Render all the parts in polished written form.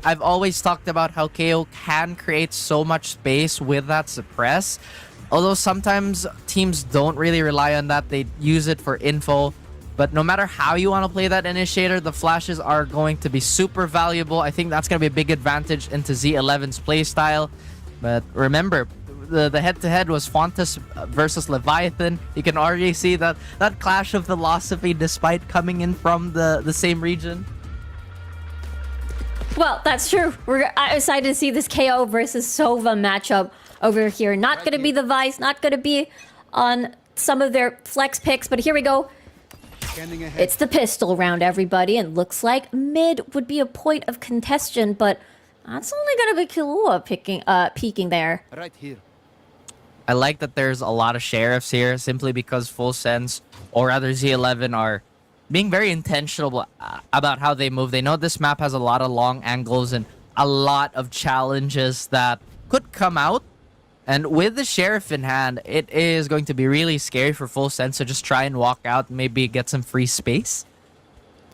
I've always talked about how KO can create so much space with that suppress. Although sometimes teams don't really rely on that. They use it for info. But no matter how you want to play that initiator, the flashes are going to be super valuable. I think that's going to be a big advantage into Z11's playstyle. But remember, the head-to-head was Fontas versus Leviathan. You can already see that clash of philosophy despite coming in from the same region. Well, that's true. We're excited to see this KO versus Sova matchup over here. Not going to be the Vice, not going to be on some of their flex picks, but here we go. It's the pistol round, everybody, and looks like mid would be a point of contention, but that's only going to be Kilua peeking there. Right here. I like that there's a lot of sheriffs here simply because Full Sense, or rather Z11, are being very intentional about how they move. They know this map has a lot of long angles and a lot of challenges that could come out. And with the sheriff in hand, it is going to be really scary for Full Sense to just try and walk out and maybe get some free space.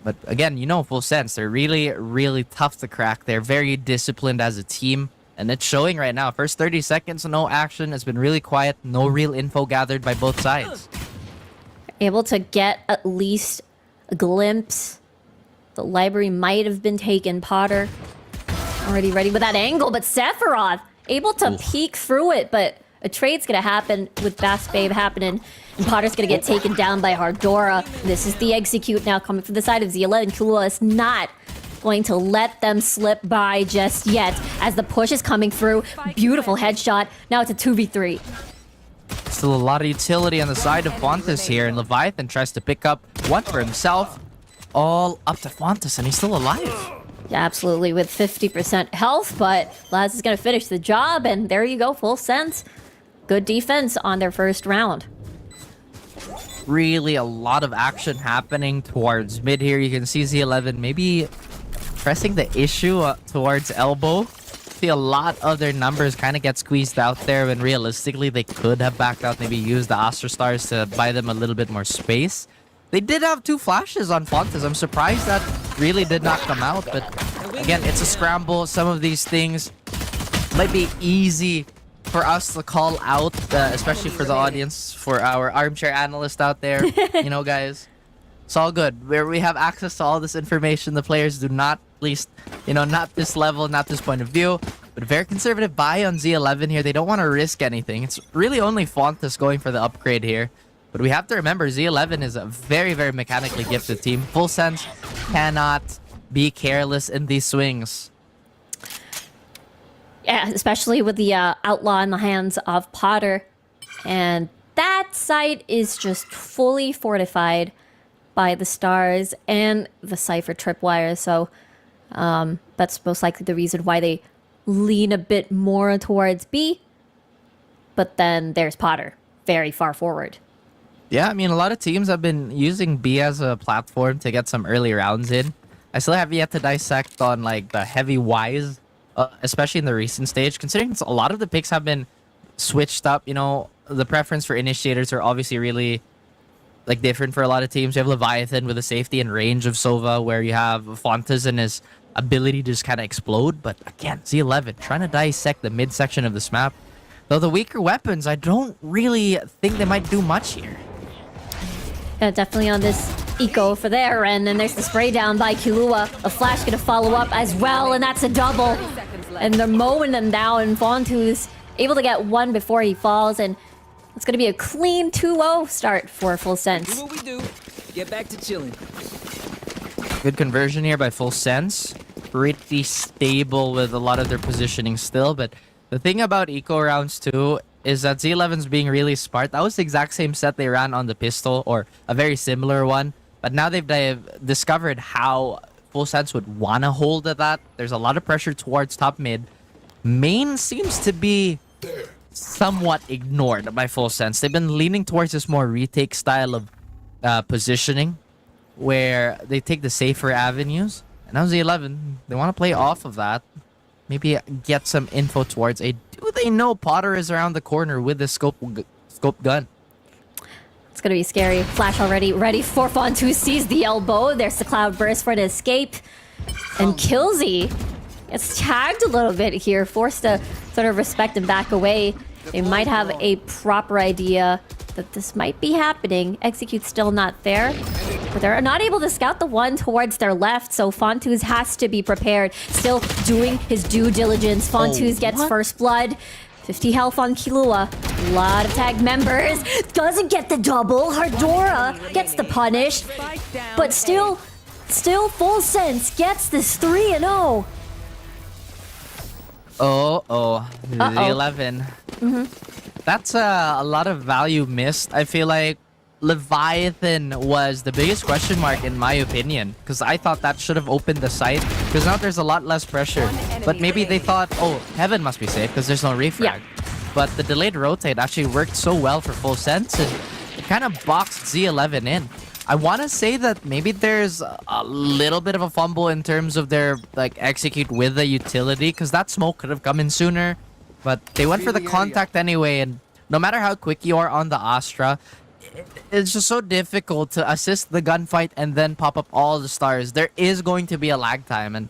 But again, you know Full Sense, they're really, really tough to crack. They're very disciplined as a team. And it's showing right now. First 30 seconds, no action. It's been really quiet. No real info gathered by both sides. Able to get at least a glimpse. The library might have been taken. Potter already ready with that angle, but Sephiroth able to peek through it, but a trade's gonna happen with Bass Babe happening, and Potter's gonna get taken down by Hardora. This is the execute now coming from the side of Z11. Kilua is not going to let them slip by just yet as the push is coming through. Beautiful headshot. Now it's a 2v3. Still a lot of utility on the side of Fontas here, and Leviathan tries to pick up one for himself. All up to Fontas, and he's still alive. Yeah, absolutely, with 50% health, but Laz is going to finish the job, and there you go, Full Sense. Good defense on their first round. Really a lot of action happening towards mid here. You can see Z11 maybe pressing the issue towards elbow. See a lot of their numbers kind of get squeezed out there when realistically they could have backed out, maybe used the Astra Stars to buy them a little bit more space. They did have 2 flashes on Fontas. I'm surprised that really did not come out. But again, it's a scramble. Some of these things might be easy for us to call out, especially for the audience, for our armchair analyst out there. You know, guys, it's all good. Where we have access to all this information, the players do not, at least, you know, not this level, not this point of view. But a very conservative buy on Z11 here. They don't want to risk anything. It's really only Fontas going for the upgrade here. But we have to remember, Z11 is a very, very mechanically gifted team. Full Sense cannot be careless in these swings. Yeah, especially with the Outlaw in the hands of Potter. And that site is just fully fortified by the stars and the Cypher tripwire. So that's most likely the reason why they lean a bit more towards B. But then there's Potter, very far forward. Yeah, I mean, a lot of teams have been using B as a platform to get some early rounds in. I still have yet to dissect on, like, the heavy Ys, especially in the recent stage, considering a lot of the picks have been switched up. You know, the preference for initiators are obviously really, like, different for a lot of teams. You have Leviathan with the safety and range of Sova, where you have Fontas and his ability to just kind of explode. But again, Z11 trying to dissect the midsection of this map. Though the weaker weapons, I don't really think they might do much here. Yeah, definitely on this eco for there, and then there's the spray down by Kilua. A flash gonna follow up as well, and that's a double. And they're mowing them down, and Fontu's able to get one before he falls, and it's gonna be a clean 2-0 start for Full Sense. Do what we do. Get back to chilling. Good conversion here by Full Sense. Pretty stable with a lot of their positioning still, but the thing about eco rounds too is that Z11's being really smart. That was the exact same set they ran on the pistol, or a very similar one. But now they've discovered how Full Sense would want to hold at that. There's a lot of pressure towards top mid. Main seems to be somewhat ignored by Full Sense. They've been leaning towards this more retake style of positioning, where they take the safer avenues. And now Z11, they want to play off of that. Maybe get some info towards a... Do they know Potter is around the corner with the scope gun? It's gonna be scary. Flash already ready for Fontu, sees the elbow. There's the cloud burst for an escape. And Killsy Gets tagged a little bit here, forced to sort of respect and back away. They might have a proper idea that this might be happening. Execute's still not there. But they're not able to scout the one towards their left, so Fontuz has to be prepared. Still doing his due diligence. Fontuz gets first blood. 50 health on Kilua. A lot of tag members. Doesn't get the double. Hardora gets the punish. But still Full Sense gets this 3-0. The 11. That's a lot of value missed. I feel like Leviathan was the biggest question mark in my opinion, because I thought that should have opened the site, because now there's a lot less pressure. But maybe they thought, oh, Heaven must be safe because there's no refrag. Yeah. But the delayed rotate actually worked so well for Full Sense, and it kind of boxed Z11 in. I want to say that maybe there's a little bit of a fumble in terms of their execute with the utility, because that smoke could have come in sooner. But they went for the contact anyway, and no matter how quick you are on the Astra, it's just so difficult to assist the gunfight and then pop up all the stars. There is going to be a lag time, and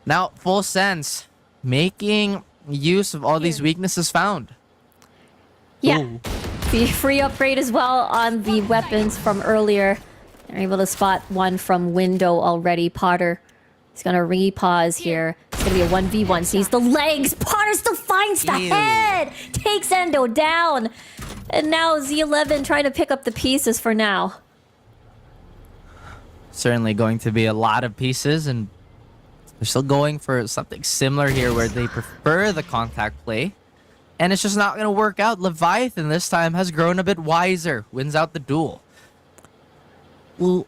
now Full Sense making use of all these weaknesses found. Yeah. Ooh. The free upgrade as well on the weapons from earlier. They're able to spot one from window already. Potter is going to re-pause here. It's going to be a 1v1. Sees the legs. Potter still finds the head. Takes Endo down. And now Z11 trying to pick up the pieces for now. Certainly going to be a lot of pieces, and they're still going for something similar here where they prefer the contact play. And it's just not going to work out. Leviathan this time has grown a bit wiser. Wins out the duel. Well,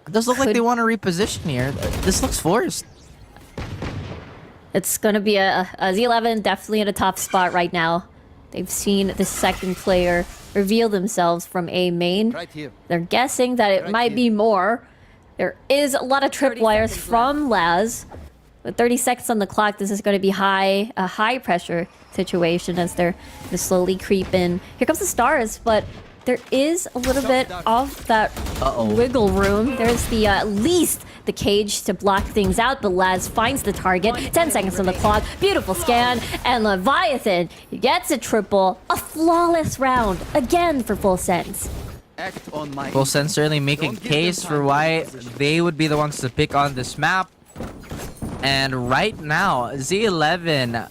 it does look like they want to reposition here. This looks forced. It's going to be a Z11 definitely in a tough spot right now. They've seen the second player reveal themselves from A main. Right here. They're guessing that it might be more. There is a lot of tripwires from Laz. With 30 seconds on the clock, this is going to be a high pressure situation as they're slowly creeping. Here comes the stars, but there is a little bit of that wiggle room. There's the at least the cage to block things out, but Laz finds the target. 10 seconds on the clock. Beautiful scan, and Leviathan gets a triple. A flawless round again for Full Sense. Full Sense certainly making case for why they would be the ones to pick on this map. And right now, Z11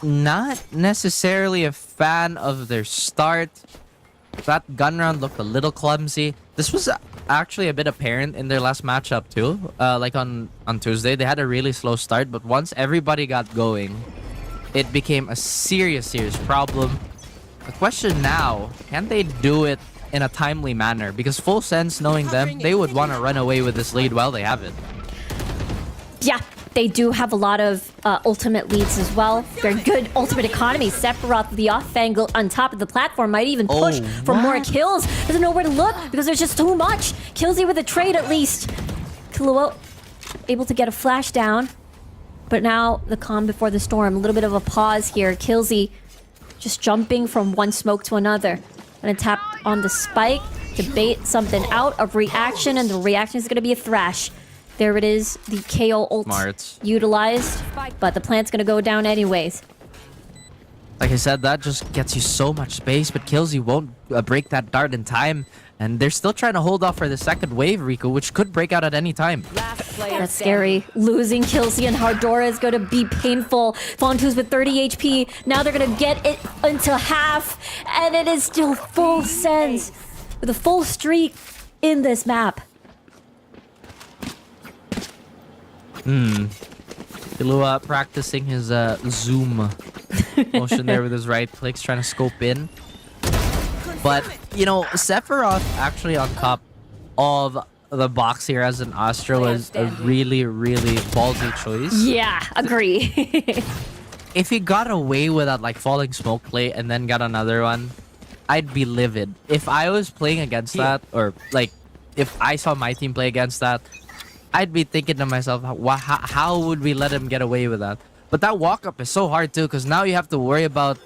not necessarily a fan of their start. That gun round looked a little clumsy. This was actually a bit apparent in their last matchup too. Like on Tuesday, they had a really slow start, but once everybody got going, it became a serious problem. The question now, can they do it in a timely manner? Because Full Sense, knowing them, they would want to run away with this lead while they have it. Yeah, they do have a lot of ultimate leads as well. Very good ultimate economy. Sephiroth, the off angle on top of the platform, might even push for more kills. Doesn't know where to look because there's just too much. Killsy with a trade at least. Kilua able to get a flash down. But now the calm before the storm. A little bit of a pause here. Killsy just jumping from one smoke to another. Gonna tap on the spike to bait something out of reaction, and the reaction is gonna be a thrash. There it is, the KO ult utilized, but the plant's gonna go down anyways. Like I said, that just gets you so much space, but Killsy won't break that dart in time. And they're still trying to hold off for the second wave, Rico, which could break out at any time. That's scary. Losing Killsy and Hardora is going to be painful. Fontuz with 30 HP. Now they're going to get it into half. And it is still Full Sense with a full streak in this map. Kilua practicing his zoom motion there with his right clicks, trying to scope in. But, you know, Sephiroth actually on top of the box here as an Astra was a really, really ballsy choice. Yeah, agree. If he got away with that, like, falling smoke play and then got another one, I'd be livid. If I was playing against that, or, like, if I saw my team play against that, I'd be thinking to myself, how would we let him get away with that? But that walk-up is so hard, too, because now you have to worry about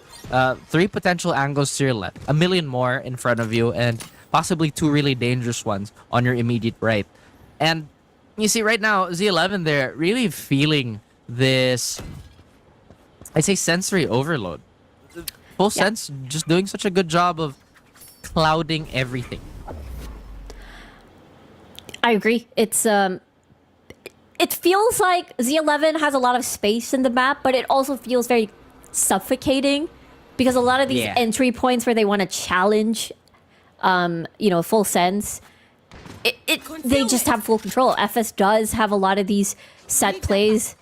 3 potential angles to your left, a million more in front of you, and possibly 2 really dangerous ones on your immediate right. And you see right now, Z11, they're really feeling this, I'd say, sensory overload. Full Sense just doing such a good job of clouding everything. I agree. It's it feels like Z11 has a lot of space in the map, but it also feels very suffocating because a lot of these entry points where they want to challenge, Full Sense, they just have full control. FS does have a lot of these set plays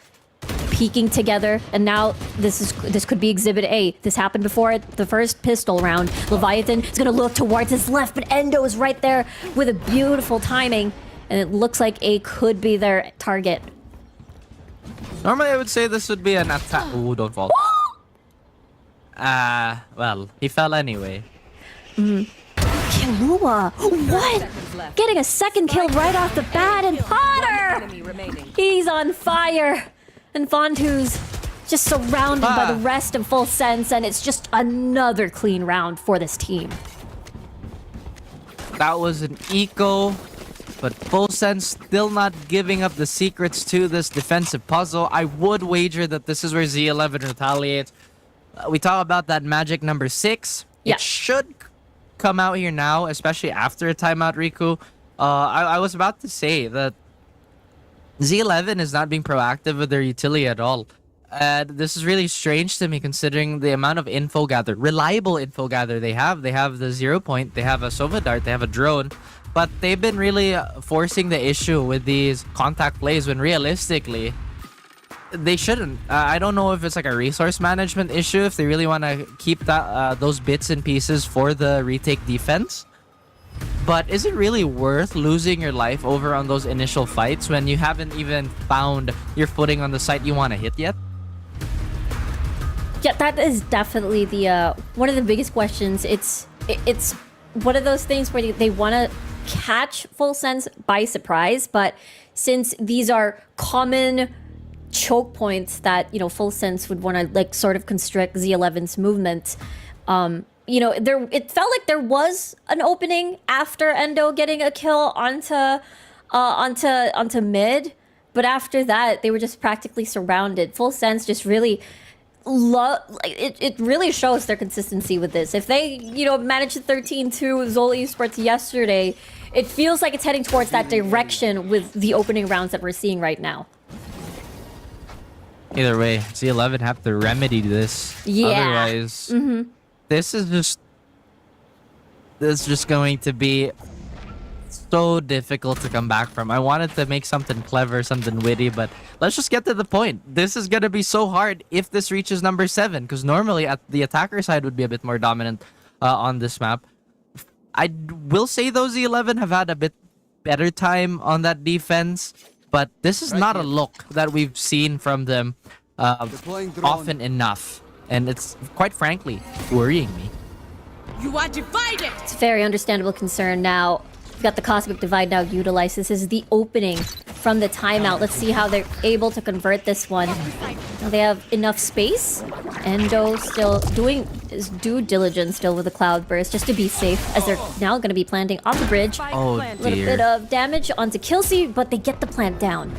peeking together, and now this could be Exhibit A. This happened before the first pistol round. Leviathan is gonna look towards his left, but Endo is right there with a beautiful timing, and it looks like A could be their target. Normally, I would say this would be an attack. Ooh, don't fall. Well, he fell anyway. Killua, what? Getting a second kill right off the bat, and Potter! He's on fire. And Fontu's just surrounded by the rest of Full Sense, and it's just another clean round for this team. That was an eco, but Full Sense still not giving up the secrets to this defensive puzzle. I would wager that this is where Z11 retaliates. We talk about that magic number 6. Yeah. It should come out here now, especially after a timeout, Riku. I was about to say that Z11 is not being proactive with their utility at all. And this is really strange to me considering the amount of info gathered, reliable info gathered they have. They have the 0 point, they have a Sova Dart, they have a drone, but they've been really forcing the issue with these contact plays when realistically, they shouldn't. I don't know if it's like a resource management issue, if they really want to keep that those bits and pieces for the retake defense. But is it really worth losing your life over on those initial fights when you haven't even found your footing on the site you want to hit yet? Yeah, that is definitely the one of the biggest questions. It's one of those things where they want to catch Full Sense by surprise, but since these are common choke points that Full Sense would want to like sort of constrict Z11's movement, it felt like there was an opening after Endo getting a kill onto mid, but after that they were just practically surrounded. Full Sense just really it really shows their consistency with this. If they managed 13-2 Zol Esports yesterday, it feels like it's heading towards that direction with the opening rounds that we're seeing right now. Either way, Z11 have to remedy this. Yeah. Otherwise, this is just going to be so difficult to come back from. I wanted to make something clever, something witty, but let's just get to the point. This is going to be so hard if this reaches number 7, because normally at the attacker side would be a bit more dominant on this map. I will say those Z11 have had a bit better time on that defense, but this is not a look that we've seen from them often enough. And it's, quite frankly, worrying me. You are divided! It's a very understandable concern. Now, we've got the Cosmic Divide now utilized. This is the opening from the timeout. Let's see how they're able to convert this one. Now they have enough space. Endo still doing his due diligence still with the Cloud Burst just to be safe, as they're now going to be planting on the bridge. Oh, A little dear. bit of damage onto Killsey, but they get the plant down.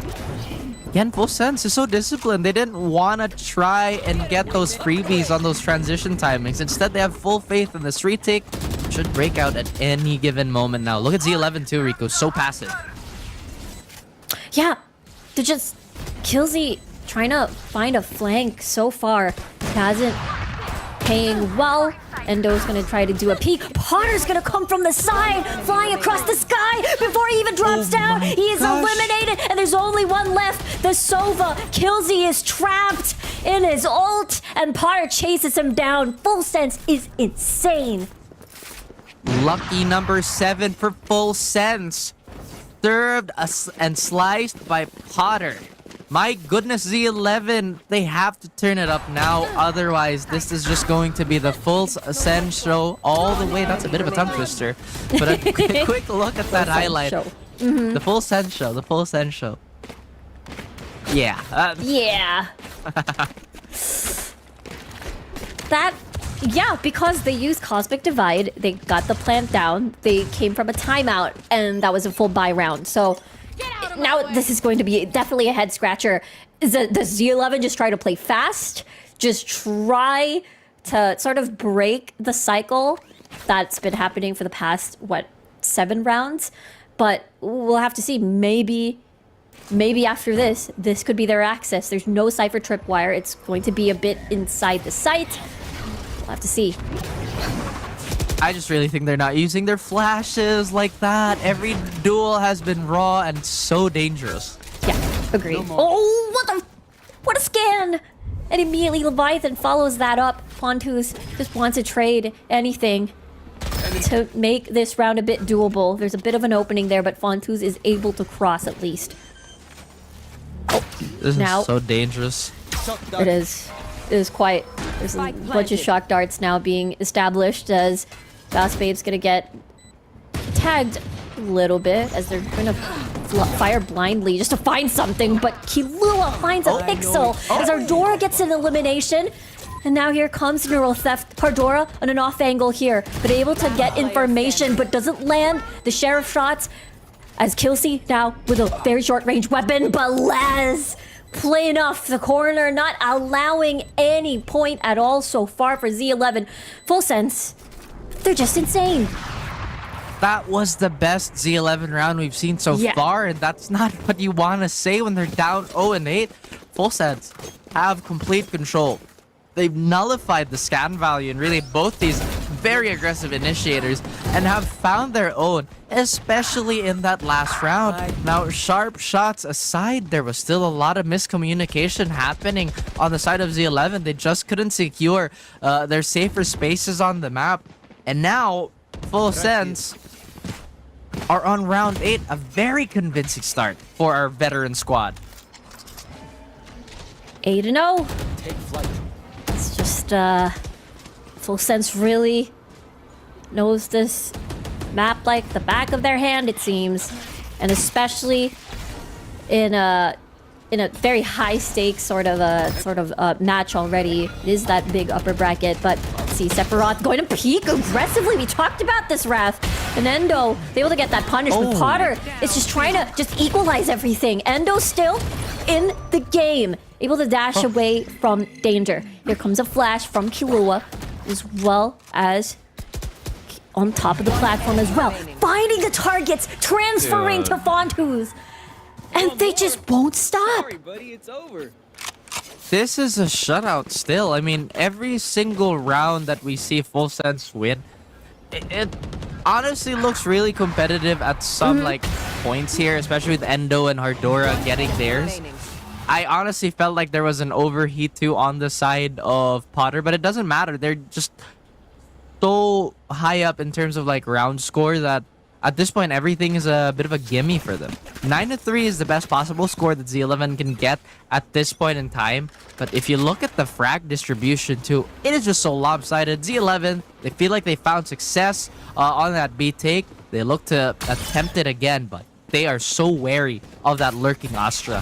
Again, Full Sense is so disciplined. They didn't want to try and get those freebies on those transition timings. Instead, they have full faith in this retake. Should break out at any given moment now. Look at Z11 too, Rico. So passive. Yeah, they're just... Killsey trying to find a flank so far. Hasn't paying well. Endo's gonna try to do a peek. Potter's gonna come from the side, flying across the sky before he even drops down. He is eliminated, and there's only one left. The Sova. Killsey is trapped in his ult, and Potter chases him down. Full Sense is insane. Lucky number 7 for Full Sense. Served and sliced by Potter. My goodness, Z11, they have to turn it up now. Otherwise, this is just going to be the Full Sense show all the way. That's a bit of a tongue twister. But a quick look at that highlight. The Full Sense show. The Full Sense show. Yeah. Yeah. Yeah, because they used Cosmic Divide, they got the plant down, they came from a timeout, and that was a full buy round. So now this is going to be definitely a head scratcher. Does Z11 just try to play fast? Just try to sort of break the cycle that's been happening for the past, 7 rounds? But we'll have to see. Maybe after this could be their access. There's no Cypher tripwire. It's going to be a bit inside the site. We'll have to see. I just really think they're not using their flashes like that. Every duel has been raw and so dangerous. Yeah, agree. Oh, what a scan! And immediately Leviathan follows that up. Fontus just wants to trade anything to make this round a bit doable. There's a bit of an opening there, but Fontus is able to cross at least. This Now- is so dangerous. It is. It is quite. There's a bunch of shock darts now being established as Fast Babe's gonna get tagged a little bit as they're gonna fire blindly just to find something, but Kilua finds a pixel as Ardora gets an elimination. And now here comes Neural Theft. Ardora on an off angle here, but able to get information, but doesn't land the sheriff shots. As Kelsey now with a very short range weapon, but Les playing off the corner, not allowing any point at all so far for Z11. Full sense, they're just insane. That was the best Z11 round we've seen so Yeah. far, and that's not what you want to say when they're down 0-8. Full sets have complete control. They've nullified the scan value in really both these very aggressive initiators and have found their own, especially in that last round. Now, sharp shots aside, there was still a lot of miscommunication happening on the side of Z11. They just couldn't secure their safer spaces on the map. And now, Full Sense are on round 8, a very convincing start for our veteran squad. 8-0. Take flight. It's just, Full Sense really knows this map like the back of their hand, it seems. And especially in a very high stakes sort of match already. It is that big upper bracket, but let's see, Sephiroth going to peek aggressively. We talked about this, Raph. And Endo, they able to get that punish, but Potter is just trying to just equalize everything. Endo still in the game, able to dash away from danger. Here comes a flash from Kilua, as well as on top of the platform as well. Finding the targets, transferring to Fontus. And they just won't stop. Sorry, buddy, it's over. This is a shutout still. I mean, every single round that we see Full Sense win, it honestly looks really competitive at some like points here, especially with Endo and Hardora getting theirs. I honestly felt like there was an overheat too on the side of Potter, but it doesn't matter. They're just so high up in terms of like round score that at this point everything is a bit of a gimme for them. 9-3 is the best possible score that Z11 can get at this point in time. But if you look at the frag distribution too, it is just so lopsided. Z11, they feel like they found success on that B take. They look to attempt it again, but they are so wary of that lurking Astra.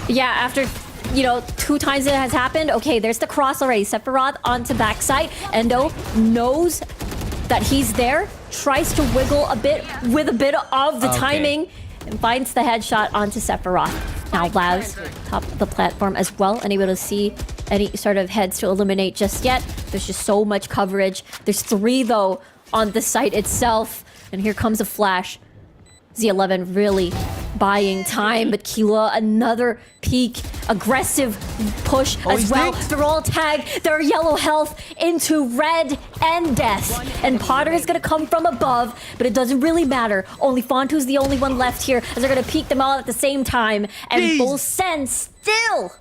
Yeah, after, 2 times it has happened. Okay, there's the cross already. Sephiroth onto backside. Endo knows that he's there. Tries to wiggle a bit with a bit of the timing. And finds the headshot onto Sephiroth. Now Laz, top of the platform as well. Unable to see any sort of heads to eliminate just yet. There's just so much coverage. There's 3, though, on the site itself. And here comes a flash. Z11 really buying time, but Killua, another peak, aggressive push as well. They're all tagged, their yellow health into red and death. And Potter is gonna come from above, but it doesn't really matter. Only Fontu's the only one left here, as they're gonna peek them all at the same time. And Full Sense still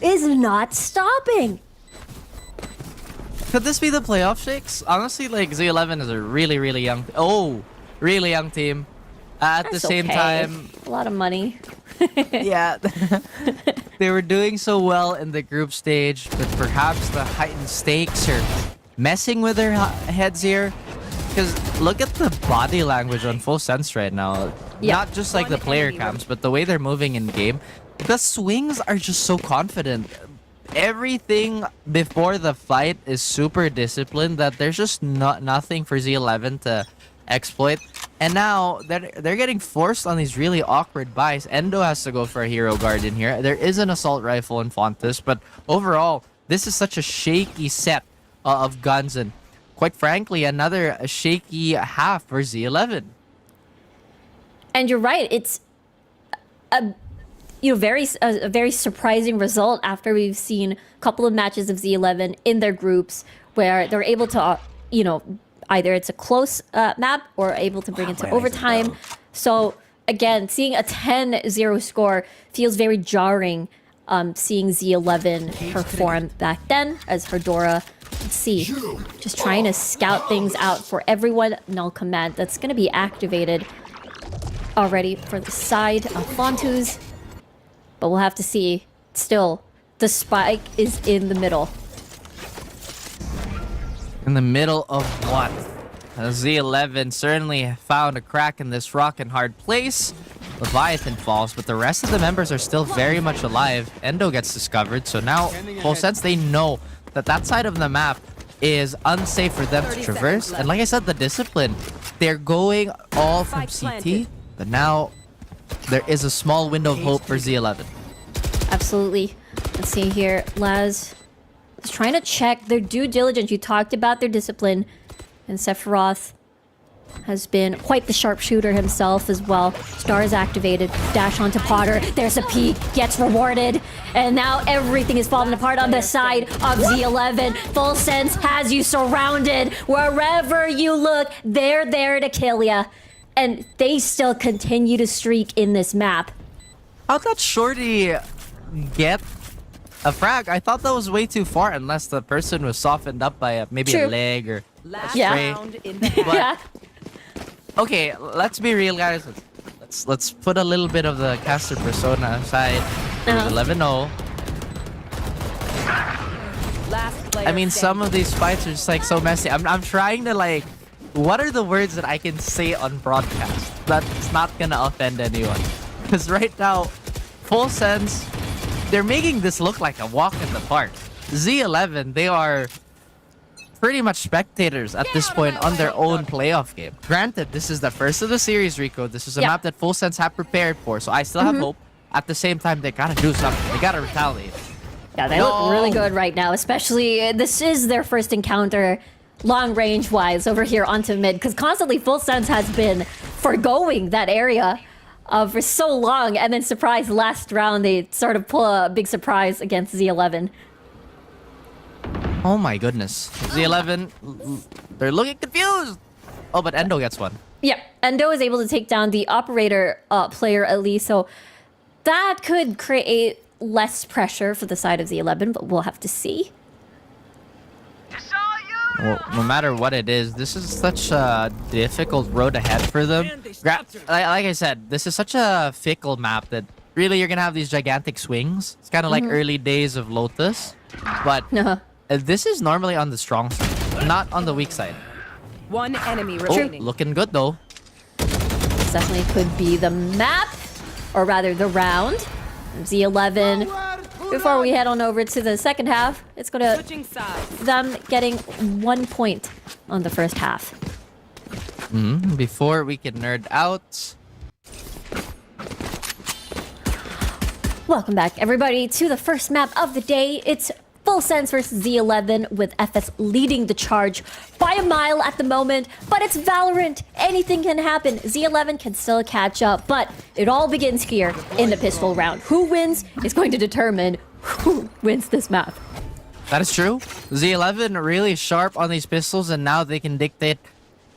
is not stopping. Could this be the playoff shakes? Honestly, like Z11 is a really, really young, really young team. At the same time, a lot of money. yeah, they were doing so well in the group stage, but perhaps the heightened stakes are messing with their heads here. Because look at the body language on Full Sense right now. Yeah. Not just like the player cams, but the way they're moving in game. The swings are just so confident. Everything before the fight is super disciplined that there's just nothing for Z11 to exploit. And now they're getting forced on these really awkward buys. Endo has to go for a hero guard in here. There is an assault rifle in Fontes, but overall, this is such a shaky set of guns, and quite frankly, another shaky half for Z11. And you're right. It's a very surprising result after we've seen a couple of matches of Z11 in their groups where they're able to, either it's a close map or able to bring it to overtime. So again, seeing a 10-0 score feels very jarring. Seeing Z11 perform back then as Herdora. Let's see, just trying to scout things out for everyone. Null command that's going to be activated already for the side of Fontus. But we'll have to see. Still, the spike is in the middle. In the middle of what? Z11 certainly found a crack in this rock and hard place. Leviathan falls, but the rest of the members are still very much alive. Endo gets discovered, so now, full sense, they know that that side of the map is unsafe for them to traverse. And like I said, the discipline, they're going all from CT, but now there is a small window of hope for Z11. Absolutely. Let's see here. Laz is trying to check their due diligence. You talked about their discipline, and Sephiroth has been quite the sharpshooter himself as well. Star is activated. Dash onto Potter. There's a peek. Gets rewarded. And now everything is falling apart on the side of Z11. Full Sense has you surrounded. Wherever you look, they're there to kill ya. And they still continue to streak in this map. How'd that shorty get a frag? I thought that was way too far, unless the person was softened up by maybe a leg or a spray. Yeah. Okay, let's be real, guys. Let's put a little bit of the caster persona aside. 11-0. I mean, some of these fights are just like so messy. I'm trying to like, what are the words that I can say on broadcast that's not gonna offend anyone? Because right now, full sense, they're making this look like a walk in the park. Z11, they are pretty much spectators at this point on their own playoff game. Granted, this is the first of the series, Rico. This is a map that Full Sense have prepared for, so I still have hope. At the same time, they gotta do something. They gotta retaliate. Yeah, they look really good right now, especially this is their first encounter long range wise over here onto mid, because constantly Full Sense has been forgoing that area for so long, and then surprise last round they sort of pull a big surprise against Z11. Oh my goodness. Z11, they're looking confused. Oh, but Endo gets one. Yeah, Endo is able to take down the operator player at least, so that could create less pressure for the side of Z11, but we'll have to see. Well, no matter what it is, this is such a difficult road ahead for them. Like I said, this is such a fickle map that really you're gonna have these gigantic swings. It's kind of like early days of Lotus, but this is normally on the strong side, not on the weak side. One enemy remaining. Looking good though. This definitely could be the map, or rather the round. Z11. Before we head on over to the second half, it's gonna them getting 1 point on the first half. Before we can nerd out. Welcome back, everybody, to the first map of the day. It's Full Sense versus Z11, with FS leading the charge by a mile at the moment, but it's Valorant. Anything can happen. Z11 can still catch up, but it all begins here in the pistol round. Who wins is going to determine who wins this map. That is true. Z11 really sharp on these pistols, and now they can dictate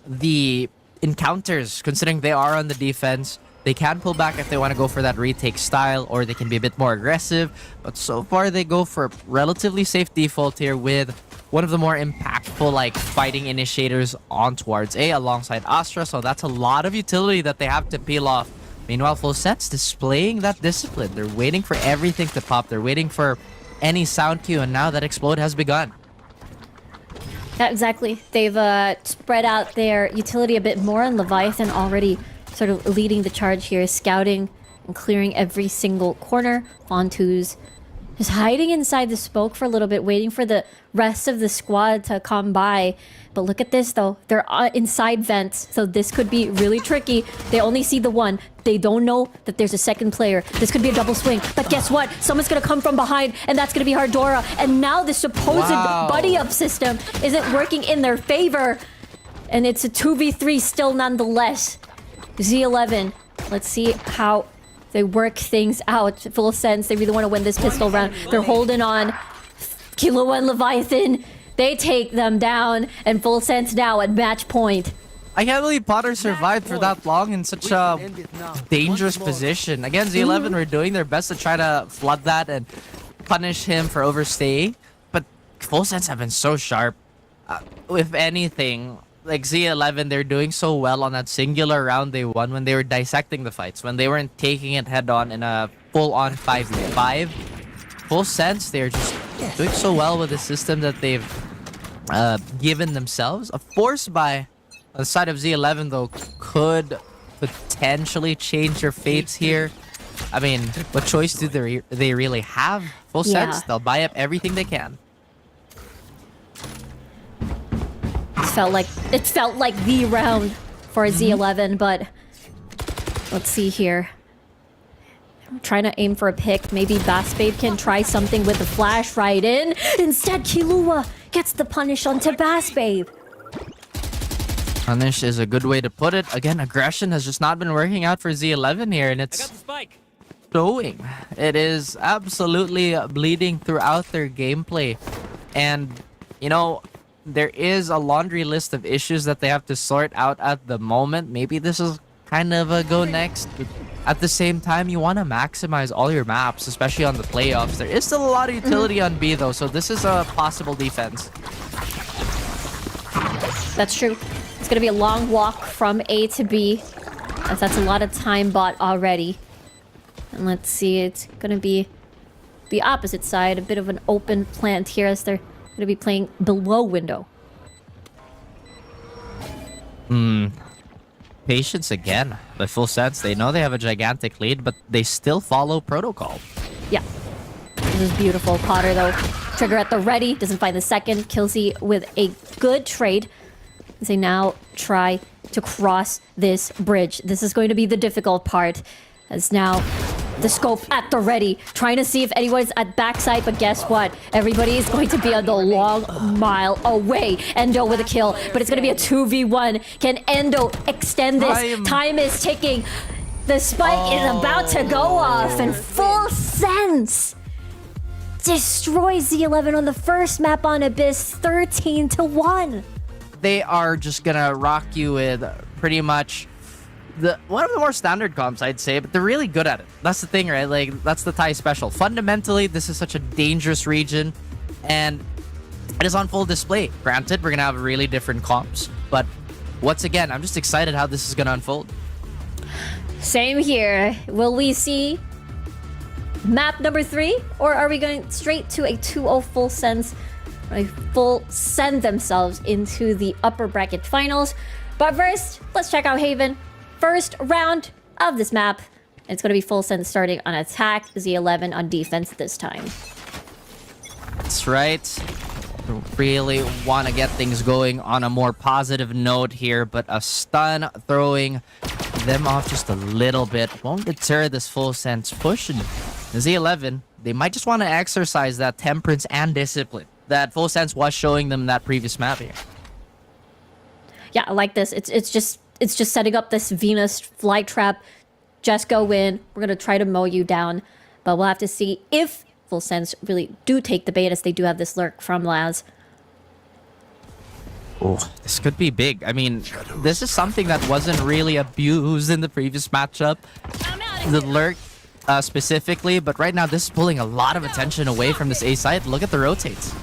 the encounters, considering they are on the defense. They can pull back if they want to go for that retake style, or they can be a bit more aggressive. But so far, they go for a relatively safe default here with one of the more impactful like fighting initiators on towards A alongside Astra. So that's a lot of utility that they have to peel off. Meanwhile, Full Sense displaying that discipline. They're waiting for everything to pop. They're waiting for any sound cue, and now that explode has begun. Yeah, exactly. They've spread out their utility a bit more, and Leviathan already sort of leading the charge here, scouting and clearing every single corner. Fontus Just hiding inside the smoke for a little bit, waiting for the rest of the squad to come by. But look at this, though. They're inside vents, so this could be really tricky. They only see the one. They don't know that there's a second player. This could be a double swing. But guess what? Someone's going to come from behind, and that's going to be Hardora. And now the supposed buddy-up system isn't working in their favor. And it's a 2v3 still nonetheless. Z11, let's see how they work things out. Full sense, they really want to win this pistol round. They're holding on. Kilo and Leviathan, they take them down. And Full sense now at match point. I can't believe Potter survived for that long in such a dangerous position. Again, Z11 were doing their best to try to flood that and punish him for overstaying. But Full sense have been so sharp. If anything, like Z11, they're doing so well on that singular round they won when they were dissecting the fights, when they weren't taking it head on in a full-on 5v5. Full sense, they're just doing so well with the system that they've given themselves. A force buy on the side of Z11, though, could potentially change their fates here. I mean, what choice do they really have? Full sense, they'll buy up everything they can. It felt like the round for Z11, but let's see here. I'm trying to aim for a pick. Maybe Bassbabe can try something with the flash right in. Instead, Kilua gets the punish onto Bassbabe. Punish is a good way to put it. Again, aggression has just not been working out for Z11 here, and it's showing. It is absolutely bleeding throughout their gameplay. And, you know, there is a laundry list of issues that they have to sort out at the moment. Maybe this is kind of a go next. But at the same time, you want to maximize all your maps, especially on the playoffs. There is still a lot of utility on B, though, so this is a possible defense. That's true. It's going to be a long walk from A to B, as that's a lot of time bought already. And let's see, it's going to be the opposite side, a bit of an open plant here as they're going to be playing below window. Patience again. By Full sense, they know they have a gigantic lead, but they still follow protocol. Yeah. This is beautiful. Potter, though, trigger at the ready. Doesn't find the second. Killsy with a good trade. As they now try to cross this bridge. This is going to be the difficult part. As now the scope at the ready, trying to see if anyone's at backside, but guess what? Everybody is going to be on the long mile away. Endo with a kill, but it's going to be a 2v1. Can Endo extend this? Time is ticking. The spike is about to go off, and Full sense destroys Z11 on the first map on Abyss, 13-1. They are just gonna rock you with pretty much one of the more standard comps, I'd say, but they're really good at it. That's the thing, right? Like, that's the Thai special. Fundamentally, this is such a dangerous region, and it is on full display. Granted, we're gonna have really different comps, but once again, I'm just excited how this is gonna unfold. Same here. Will we see map number 3, or are we going straight to a 2-0 Full sense? Full send themselves into the upper bracket finals. But first, let's check out Haven. First round of this map. It's going to be Full send starting on attack, Z11 on defense this time. That's right. Really want to get things going on a more positive note here, but a stun throwing them off just a little bit won't deter this Full sense push. And Z11, they might just want to exercise that temperance and discipline that Full sense was showing them that previous map here. Yeah, I like this. It's just setting up this Venus flight trap. Just go in. We're gonna try to mow you down, but we'll have to see if Full sense really do take the bait, as they do have this lurk from Laz. Oh, this could be big. I mean, this is something that wasn't really abused in the previous matchup. The lurk specifically, but right now this is pulling a lot of attention away from this A site. Look at the rotates.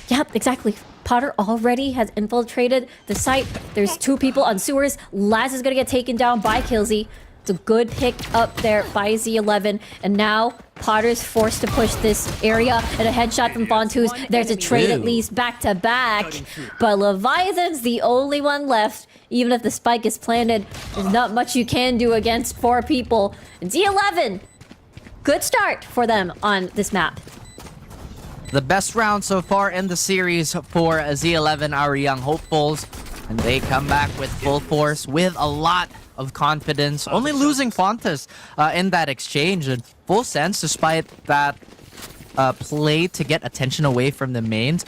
Yep, exactly. Potter already has infiltrated the site. There's 2 people on sewers. Laz is going to get taken down by Killsy. It's a good pick up there by Z11. And now Potter's forced to push this area. And a headshot from Fontus. There's a trade at least back to back. But Leviathan's the only one left. Even if the spike is planted, there's not much you can do against 4 people. And Z11, good start for them on this map. The best round so far in the series for Z11, our young hopefuls. And they come back with full force, with a lot of confidence. Only losing Fontes in that exchange. And full sense, despite that play to get attention away from the mains,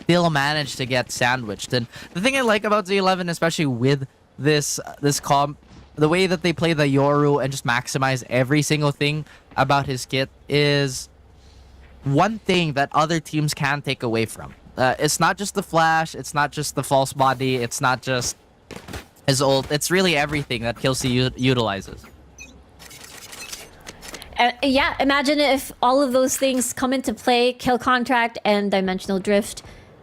still managed to get sandwiched. And the thing I like about Z11, especially with this comp, the way that they play the Yoru and just maximize every single thing about his kit is one thing that other teams can take away from. It's not just the flash, it's not just the false body, it's not just his ult, it's really everything that Kelsey utilizes. Yeah, imagine if all of those things come into play, kill contract and dimensional drift.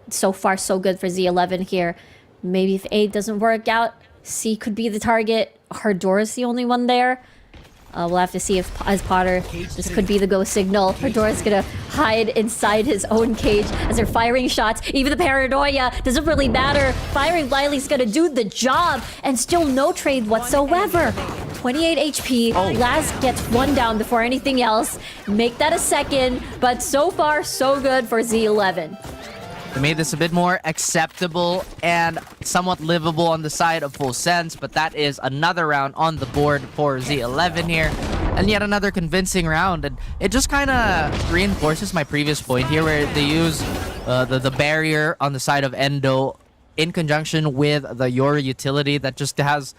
So far, so good for Z11 here. Maybe if A doesn't work out, C could be the target. Hardora's the only one there. We'll have to see if, as Potter, this could be the go signal. Hardora's gonna hide inside his own cage as they're firing shots. Even the paranoia doesn't really matter. Firing blindly's gonna do the job, and still no trade whatsoever. 28 HP. Laz gets one down before anything else. Make that a second, but so far, so good for Z11. They made this a bit more acceptable and somewhat livable on the side of full sense, but that is another round on the board for Z11 here. And yet another convincing round, and it just kind of reinforces my previous point here where they use the barrier on the side of Endo in conjunction with the Yoru utility that just has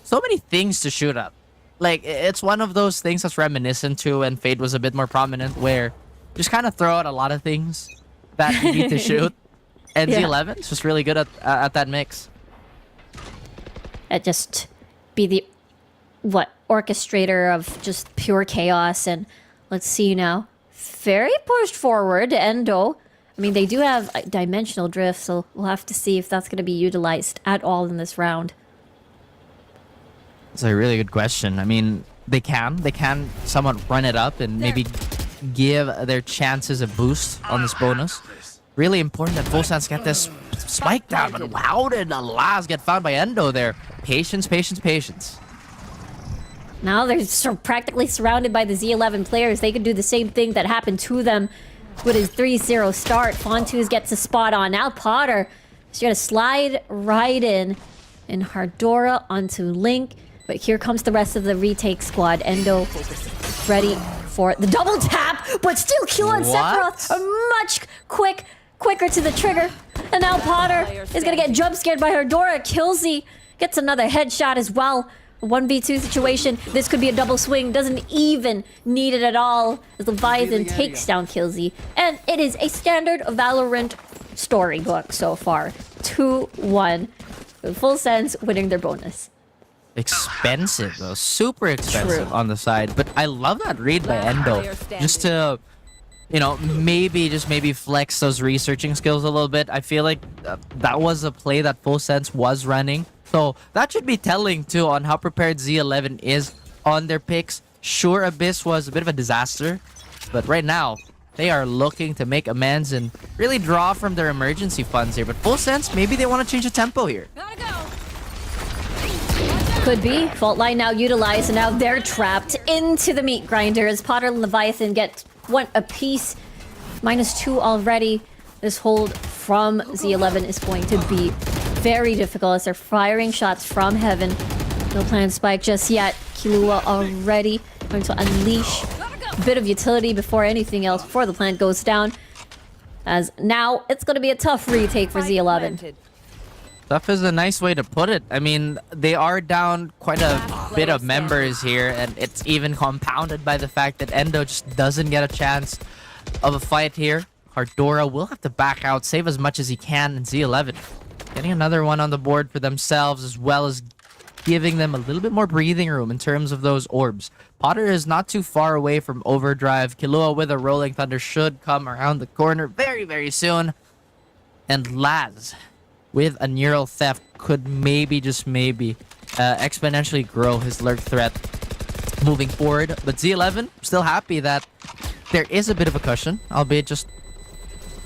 so many things to shoot up. Like, it's one of those things that's reminiscent to when Fade was a bit more prominent, where you just kind of throw out a lot of things that you need to shoot. And Yeah. Z11 is just really good at that mix. Just be the orchestrator of just pure chaos. And let's see now, very pushed forward Endo. I mean, they do have dimensional drift, so we'll have to see if that's going to be utilized at all in this round. It's a really good question. I mean, they can somewhat run it up and maybe give their chances a boost on this bonus. Really important that Full Sense get this spike down, but how did Laz get found by Endo there? Patience, patience, patience. Now they're practically surrounded by the Z11 players. They could do the same thing that happened to them with his 3-0 start. Fontus gets a spot on. Now Potter is going to slide right in. And Hardora onto Link. But here comes the rest of the retake squad. Endo ready for the double tap, but still Q on Sephiroth are much quicker to the trigger. And now Potter is gonna get jump scared by Hardora. Killsy gets another headshot as well. 1v2 situation. This could be a double swing. Doesn't even need it at all as Leviathan takes down Killsy. And it is a standard Valorant storybook so far. 2-1. With Full Sense winning their bonus. Expensive though, super expensive on the side. But I love that read by Endo, just to, you know, maybe flex those researching skills a little bit. I feel like that was a play that Full Sense was running, so that should be telling too on how prepared Z11 is on their picks. Sure, Abyss was a bit of a disaster, but right now they are looking to make amends and really draw from their emergency funds here. But Full Sense, maybe they want to change the tempo here. Gotta go. Could be. Fault line now utilized, and now they're trapped into the meat grinder as Potter and Leviathan get one apiece. -2 already. This hold from Z11 is going to be very difficult as they're firing shots from heaven. No planned spike just yet. Killua already going to unleash a bit of utility before anything else, before the plant goes down. As now, it's going to be a tough retake for Z11. Tough is a nice way to put it. I mean, they are down quite a bit of members here, and it's even compounded by the fact that Endo just doesn't get a chance of a fight here. Hardora will have to back out, save as much as he can in Z11. Getting another one on the board for themselves, as well as giving them a little bit more breathing room in terms of those orbs. Potter is not too far away from overdrive. Killua with a Rolling Thunder should come around the corner very, very soon. And Laz with a neural theft could maybe, just maybe, exponentially grow his lurk threat moving forward. But Z11, still happy that there is a bit of a cushion, albeit just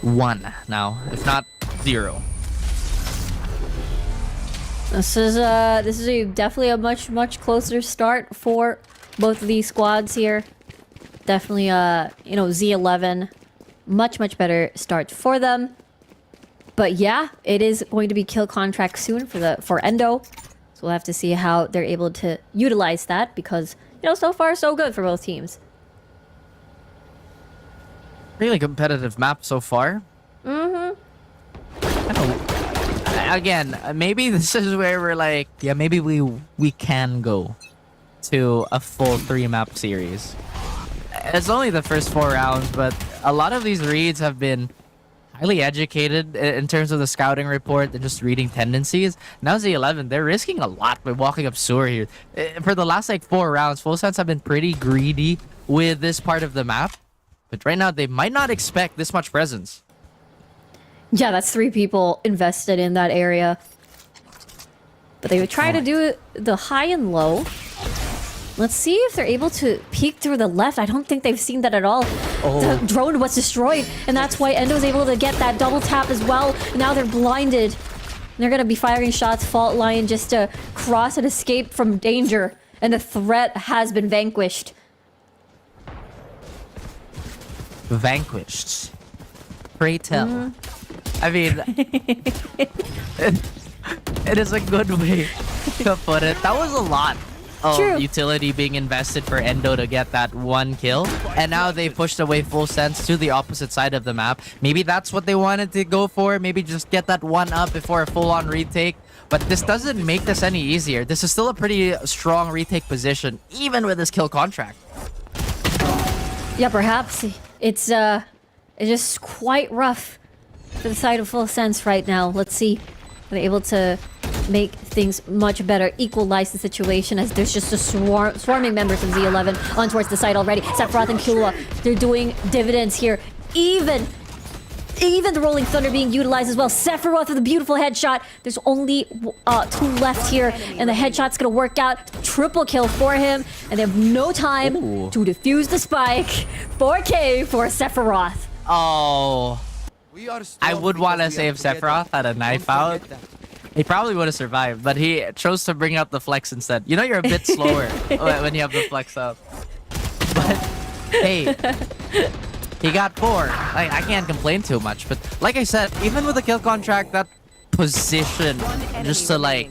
1 now, if not 0. This is definitely a much closer start for both of these squads here. Definitely, you know, Z11 much better start for them. But yeah, it is going to be kill contract soon for Endo. So we'll have to see how they're able to utilize that because, you know, so far so good for both teams. Really competitive map so far. Again, maybe this is where we're like, yeah, maybe we can go to a full 3-map series. It's only the first 4 rounds, but a lot of these reads have been highly educated in terms of the scouting report and just reading tendencies. Now Z11, they're risking a lot by walking up sewer here. For the last like 4 rounds, Full Sense have been pretty greedy with this part of the map. But right now, they might not expect this much presence. Yeah, that's 3 people invested in that area. But they would try to do the high and low. Let's see if they're able to peek through the left. I don't think they've seen that at all. The drone was destroyed, and that's why Endo's able to get that double tap as well. Now they're blinded. They're gonna be firing shots, fault line, just to cross and escape from danger. And the threat has been vanquished. Vanquished. Pray tell. I mean, it is a good way to put it. That was a lot of utility being invested for Endo to get that 1 kill. And now they pushed away Full Sense to the opposite side of the map. Maybe that's what they wanted to go for. Maybe just get that 1 up before a full-on retake. But this doesn't make this any easier. This is still a pretty strong retake position, even with this kill contract. Yeah, perhaps. It's just quite rough for the side of Full Sense right now. Let's see. Are they able to make things much better, equalize the situation as there's just a swarming members of Z11 on towards the side already. Sephiroth and Killua, they're doing dividends here. Even the Rolling Thunder being utilized as well. Sephiroth with a beautiful headshot. There's only 2 left here, and the headshot's gonna work out. Triple kill for him, and they have no time to defuse the spike. 4K for Sephiroth. Oh, I would want to save Sephiroth at a knife out. He probably would have survived, but he chose to bring out the flex instead. You know you're a bit slower when you have the flex up. But, hey, he got 4. I can't complain too much. But like I said, even with the kill contract, that position just to like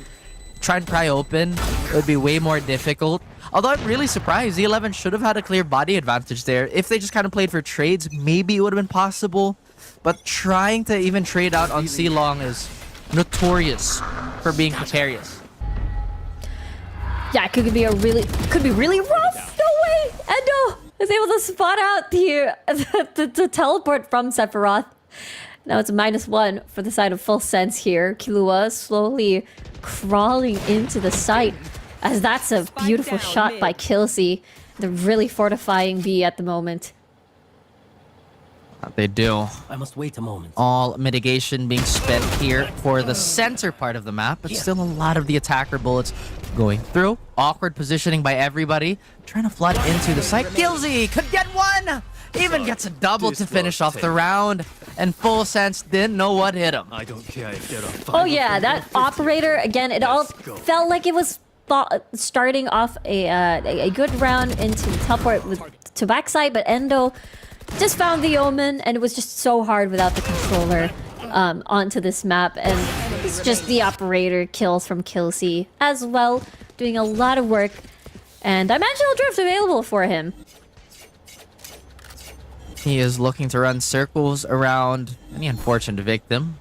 try and pry open would be way more difficult. Although I'm really surprised, Z11 should have had a clear body advantage there. If they just kind of played for trades, maybe it would have been possible. But trying to even trade out on C-Long is notorious for being precarious. Yeah, it could be really rough. No way! Endo is able to spot out the teleport from Sephiroth. Now it's -1 for the side of Full Sense here. Killua slowly crawling into the site, as that's a beautiful shot by Kelsey. They're really fortifying B at the moment. They do. I must wait a moment. All mitigation being spent here for the center part of the map, but still a lot of the attacker bullets going through. Awkward positioning by everybody. Trying to flood into the site. Gilzy could get 1! Even gets a double to finish off the round. And Full Sense didn't know what hit him. I don't care if there are Oh yeah, that operator, again, it all felt like it was starting off a good round into the teleport to backside, but Endo just found the omen, and it was just so hard without the controller onto this map. And it's just the operator kills from Kelsey as well, doing a lot of work. And Dimensional Drift available for him. He is looking to run circles around any unfortunate victim.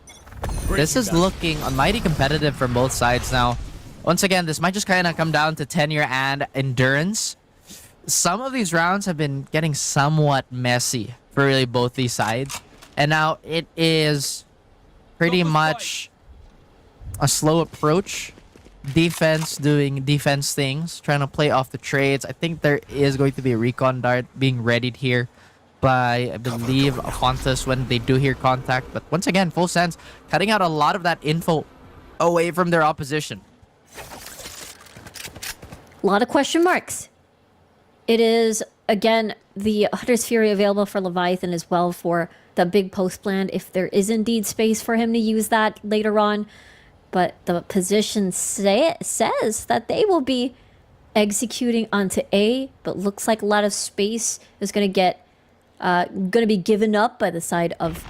This is looking mighty competitive from both sides now. Once again, this might just kind of come down to tenure and endurance. Some of these rounds have been getting somewhat messy for really both these sides. And now it is pretty much a slow approach. Defense doing defense things, trying to play off the trades. I think there is going to be a recon dart being readied here by, I believe, Fontas when they do hear contact. But once again, Full Sense cutting out a lot of that info away from their opposition. A lot of question marks. It is, again, the Hunter's Fury available for Leviathan as well for the big post plan, if there is indeed space for him to use that later on. But the position says that they will be executing onto A, but looks like a lot of space is going to get gonna be given up by the side of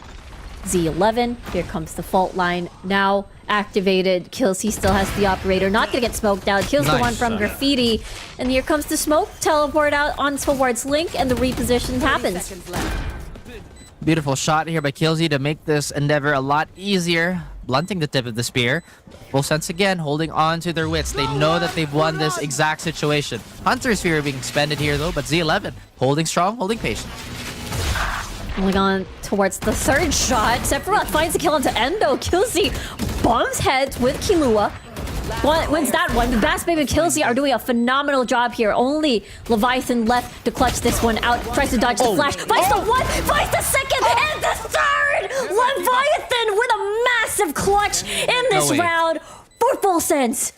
Z11. Here comes the fault line now activated. Kills, he still has the operator, not gonna get smoked out. Kills the Nice one from shot. Graffiti. And here comes the smoke, teleport out on towards Link, and the reposition 30 happens. seconds left. Beautiful shot here by Killsy to make this endeavor a lot easier. Blunting the tip of the spear. Full sense again, holding on to their wits. They know that they've won this exact situation. Hunter's Fear being expended here though, but Z11 holding strong, holding patient. Moving on towards the third shot. Sephiroth finds a kill onto Endo. Killsy bombs heads with Kilua. Wins that one. The Bass Baby and Killsy are doing a phenomenal job here. Only Leviathan left to clutch this one out. Tries to dodge the flash. Finds the one, finds the second, and the third! Leviathan with a massive clutch in this way. round for Full Sense.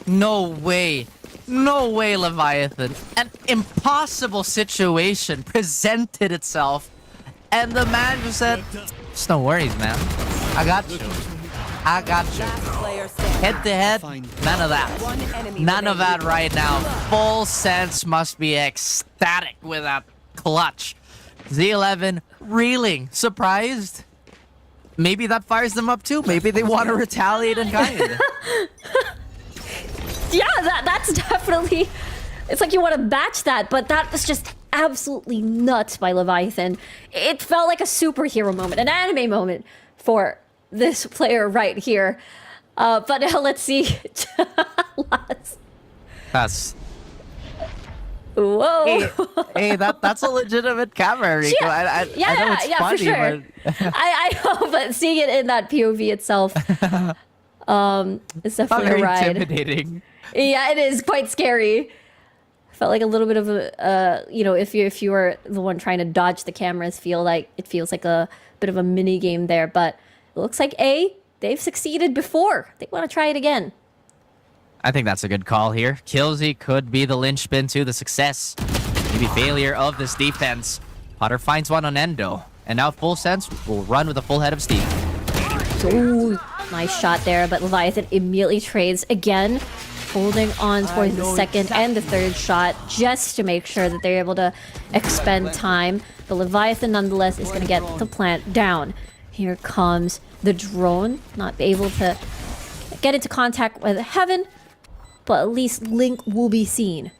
No way. No way, Leviathan. An impossible situation presented itself. And the man just said, "It's no worries, man. I got you. I got you." Player standing. Head to head, none of that. One enemy None of remaining. that right now. Full Sense must be ecstatic with that clutch. Z11 reeling, surprised. Maybe that fires them up too. Maybe they want to retaliate in kind. Yeah, that's definitely... It's like you want to batch that, but that was just absolutely nuts by Leviathan. It felt like a superhero moment, an anime moment for this player right here. But now let's see. That's Whoa. hey, that's a legitimate camera, Rico. I know it's yeah, funny, for sure. but I know, but seeing it in that POV itself, it's not definitely a very ride. intimidating. Yeah, it is quite scary. Felt like a little bit of a, if you were the one trying to dodge the cameras, it feels like a bit of a mini game there. But it looks like they've succeeded before. They want to try it again. I think that's a good call here. Killsy could be the linchpin to the success, maybe failure of this defense. Potter finds one on Endo, and now Full Sense will run with a full head of steam. Ooh, nice shot there, but Leviathan immediately trades again, holding on towards the second and the third shot just to make sure that they're able to expend time. But Leviathan nonetheless is going to get the plant down. Here comes the drone, not able to get into contact with Heaven, but at least Link will be seen.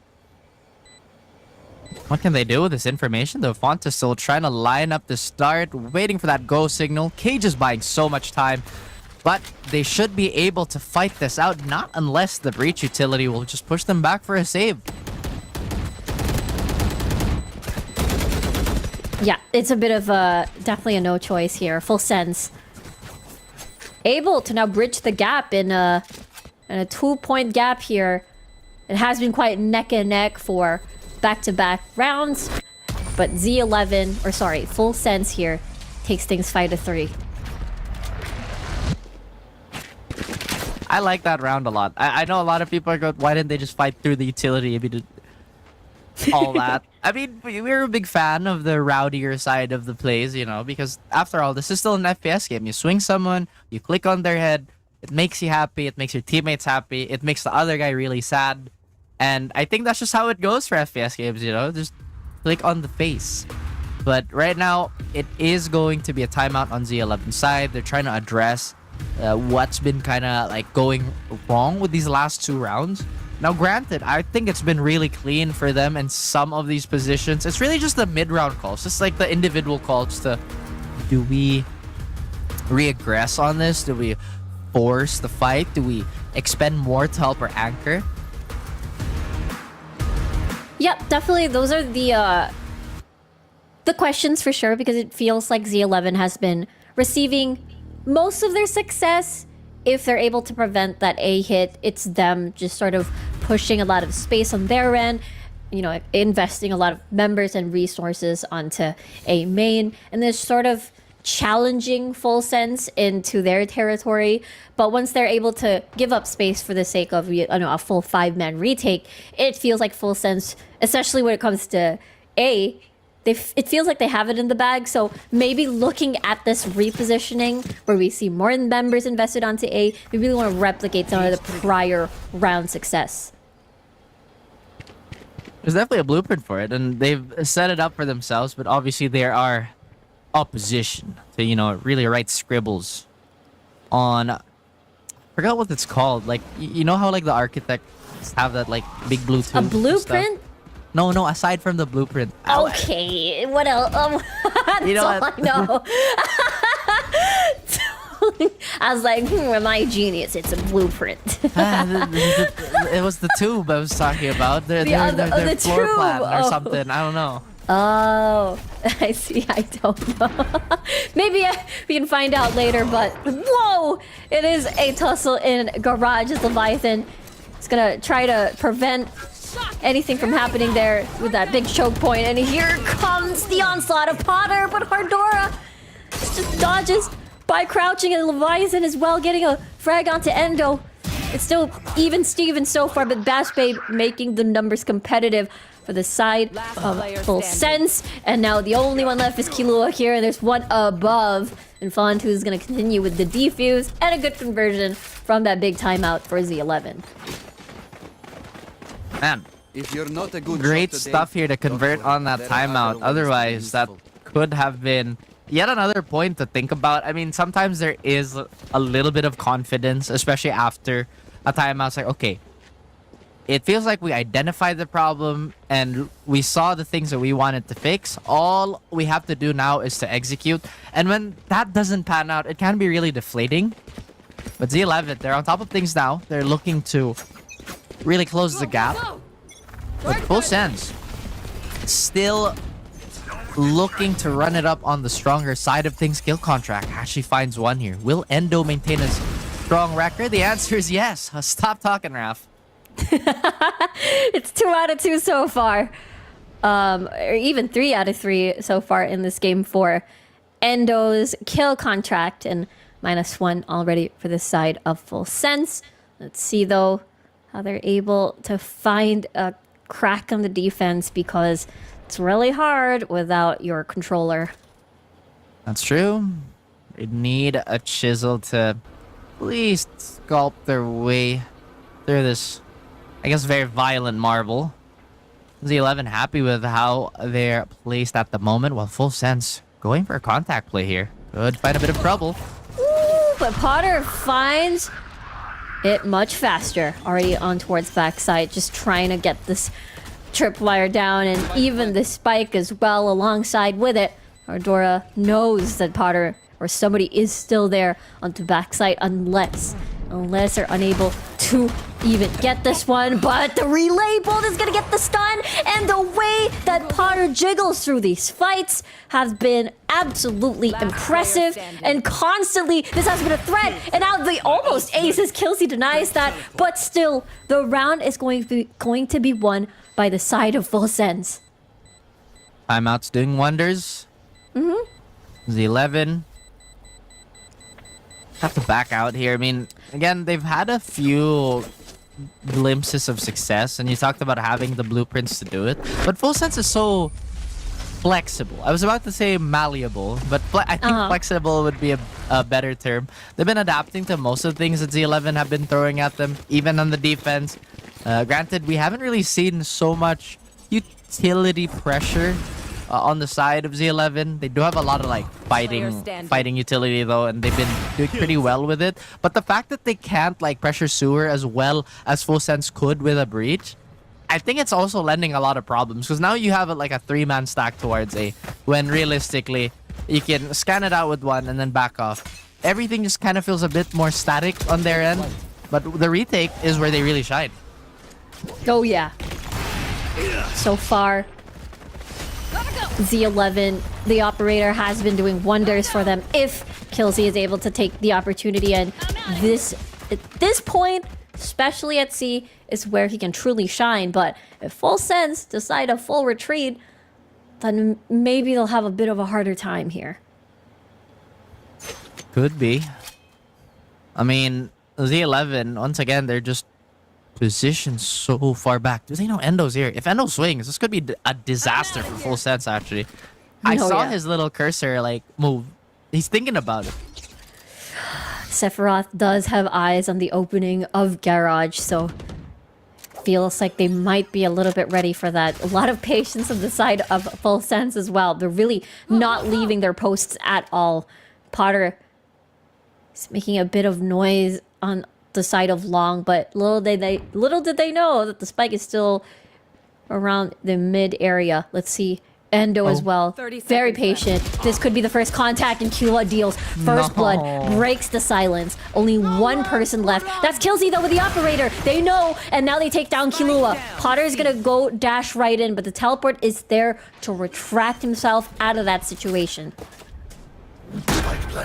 What can they do with this information? The Font is still trying to line up the start, waiting for that go signal. Cage is buying so much time, but they should be able to fight this out, not unless the breach utility will just push them back for a save. Yeah, it's a bit of definitely a no choice here. Full Sense able to now bridge the gap in a 2-point gap here. It has been quite neck and neck for back-to-back rounds, but Full Sense here takes things 5-3. I like that round a lot. I know a lot of people are going, why didn't they just fight through the utility? I mean, all that. I mean, we're a big fan of the rowdier side of the plays, because after all, this is still an FPS game. You swing someone, you click on their head, it makes you happy, it makes your teammates happy, it makes the other guy really sad. And I think that's just how it goes for FPS games, just click on the face. But right now, it is going to be a timeout on Z11's side. They're trying to address what's been kind of like going wrong with these last 2 rounds. Now, granted, I think it's been really clean for them in some of these positions. It's really just the mid-round calls, just like the individual calls to, do we regress on this? Do we force the fight? Do we expend more to help our anchor? Yep, definitely. Those are the questions for sure, because it feels like Z11 has been receiving most of their success. If they're able to prevent that A hit, it's them just sort of pushing a lot of space on their end, investing a lot of members and resources onto A main, and then sort of challenging Full Sense into their territory. But once they're able to give up space for the sake of a full 5-man retake, it feels like Full Sense, especially when it comes to A, it feels like they have it in the bag. So maybe looking at this repositioning where we see more members invested onto A, we really want to replicate some of the prior round success. There's definitely a blueprint for it, and they've set it up for themselves. But obviously, there are opposition to really write scribbles on. I forgot what it's called. Like you know how like the architects have that like big blue tube A and stuff? blueprint? No, aside from the blueprint. Okay, what else? That's You know all what? I know. I was like, am I a genius? It's a blueprint. It was the tube I was talking about. Their the floor tube. plan or Oh. something. I don't know. Oh, I see. I don't know. Maybe we can find out later, but whoa! It is a tussle in Garage as Leviathan. It's gonna try to prevent anything from happening there with that big choke point. And here comes the onslaught of Potter, but Hardora just dodges by crouching, and Leviathan as well getting a frag onto Endo. It's still even Steven so far, but Bash Babe making the numbers competitive for the side Last of player Full standing. Sense. And now the only one left is Kilua here, and there's one above. And Font, who's going to continue with the defuse and a good conversion from that big timeout for Z11. Man, If you're not a good great shot today, stuff here to don't convert worry. on that There are timeout. other ways to be Otherwise, that useful. could have been yet another point to think about. I mean, sometimes there is a little bit of confidence, especially after a timeout. It's like, okay, it feels like we identified the problem and we saw the things that we wanted to fix. All we have to do now is to execute. And when that doesn't pan out, it can be really deflating. But Z11, they're on top of things now. They're looking to really close the gap. But Full Sense still looking to run it up on the stronger side of things. Kill contract actually finds one here. Will Endo maintain his strong record? The answer is yes. Stop talking, Raph. It's 2 out of 2 so far. Or even 3 out of 3 so far in this game for Endo's kill contract, and -1 already for the side of Full Sense. Let's see though how they're able to find a crack on the defense, because it's really hard without your controller. That's true. They need a chisel to at least sculpt their way through this, I guess, very violent marble. Z11 happy with how they're placed at the moment, while Full Sense going for a contact play here. Could find a bit of trouble. Ooh, but Potter finds it much faster. Already on towards backside, just trying to get this tripwire down, and even the spike as well alongside with it. Ardora knows that Potter or somebody is still there onto backside, unless they're unable to even get this one. But the relay bolt is gonna get the stun, and the way that Potter jiggles through these fights has been absolutely Last impressive, player standing. and constantly this has been a threat, and now the almost aces kills. He denies that, but still the round is going to be won by the side of Full Sense. Timeout's doing wonders. Z11 have to back out here. I mean, again, they've had a few glimpses of success, and you talked about having the blueprints to do it. But Full Sense is so flexible. I was about to say malleable, but I think flexible would be a better term. They've been adapting to most of the things that Z11 have been throwing at them, even on the defense. Granted, we haven't really seen so much utility pressure on the side of Z11. They do have a lot of like fighting utility though, and they've been doing pretty well with it. But the fact that they can't like pressure sewer as well as Full Sense could with a breach, I think it's also lending a lot of problems, because now you have like a 3-man stack towards A, when realistically you can scan it out with one and then back off. Everything just kind of feels a bit more static on their end, but the retake is where they really shine. Oh yeah. So far, Z11, the operator, has been doing wonders for them if Killsy is able to take the opportunity. And at this point, especially at C, is where he can truly shine. But if Full Sense decide a full retreat, then maybe they'll have a bit of a harder time here. Could be. I mean, Z11, once again, they're just positioned so far back. Do they know Endo's here? If Endo swings, this could be a disaster for Full Sense, actually. I Oh, saw yeah. his little cursor, like, move. He's thinking about it. Sephiroth does have eyes on the opening of Garage, so feels like they might be a little bit ready for that. A lot of patience on the side of Full Sense as well. They're really not leaving their posts at all. Potter is making a bit of noise on the side of Long, but little did they know that the spike is still around the mid area. Let's see. Endo as well. 30 Very seconds patient. This could be the first contact, and Killua deals first blood, breaks the silence. Only one person left. That's Killsy though with the operator. They know, and now they take down Killua. Potter's gonna go dash right in, but the teleport is there to retract himself out of that situation.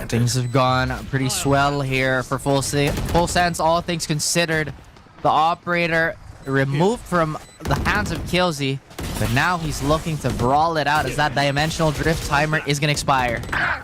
Things have gone pretty swell here for Full Sense, all things considered. The operator removed from the hands of Killsy, but now he's looking to brawl it out as that dimensional drift timer is gonna expire.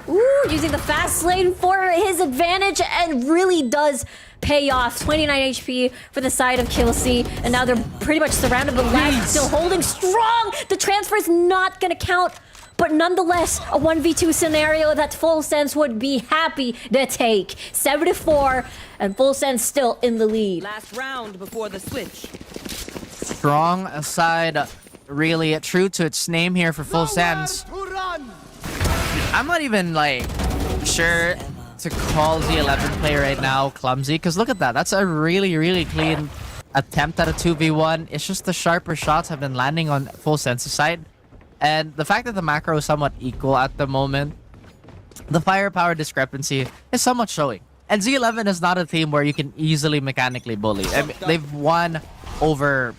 Ooh, using the fast lane for his advantage, and really does pay off. 29 HP for the side of Killsy, and now they're pretty much surrounded, but Lag still holding strong. The transfer is not gonna count, but nonetheless, a 1v2 scenario that Full Sense would be happy to take. 7-4, and Full Sense still in the lead. Last round before the switch. Strong side, really true to its name here for Full Sense. I'm not even like sure to call Z11 play right now clumsy, because look at that. That's a really clean attempt at a 2v1. It's just the sharper shots have been landing on Full Sense's side. And the fact that the macro is somewhat equal at the moment, the firepower discrepancy is somewhat showing. And Z11 is not a team where you can easily mechanically bully. I mean, they've won over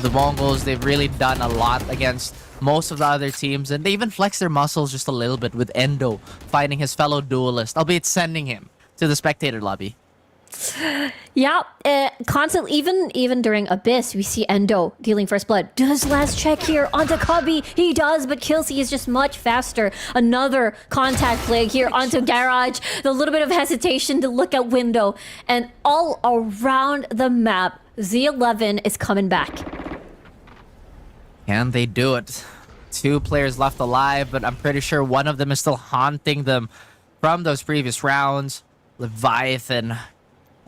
the Mongols. They've really done a lot against most of the other teams. And they even flex their muscles just a little bit with Endo fighting his fellow duelist, albeit sending him to the spectator lobby. Yeah, constantly, even during Abyss, we see Endo dealing first blood. Does last check here onto Cubby? He does, but Killsy is just much faster. Another contact flag here onto Garage. The little bit of hesitation to look at window. And all around the map, Z11 is coming back. Can they do it? 2 players left alive, but I'm pretty sure one of them is still haunting them from those previous rounds. Leviathan,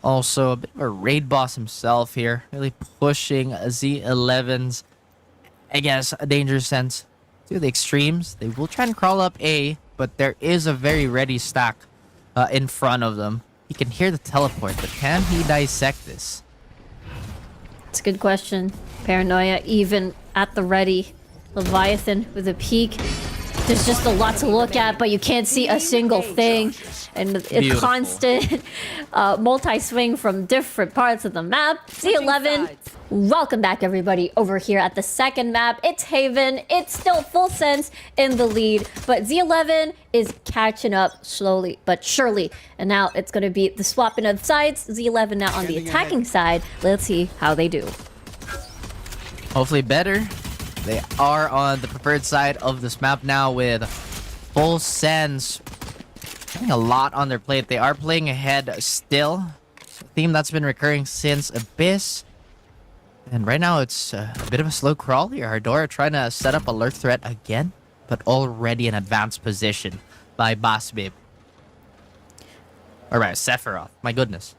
also a bit of a raid boss himself here, really pushing Z11's, I guess, a dangerous sense to the extremes. They will try and crawl up A, but there is a very ready stack in front of them. He can hear the teleport, but can he dissect this? It's a good question. Paranoia even at the ready. Leviathan with a peek. There's just a lot to look at, but you can't see a single thing. And it's Beautiful. constant multi-swing from different parts of the map. Z11, welcome back everybody over here at the second map. It's Haven. It's still Full Sense in the lead, but Z11 is catching up slowly but surely. And now it's going to be the swapping of sides. Z11 now on the attacking side. Let's see how they do. Hopefully better. They are on the preferred side of this map now with Full Sense having a lot on their plate. They are playing ahead still. It's a theme that's been recurring since Abyss. And right now it's a bit of a slow crawl here. Ardora trying to set up a lurk threat again, but already in advanced position by Boss Babe. Alright, Sephiroth. My goodness.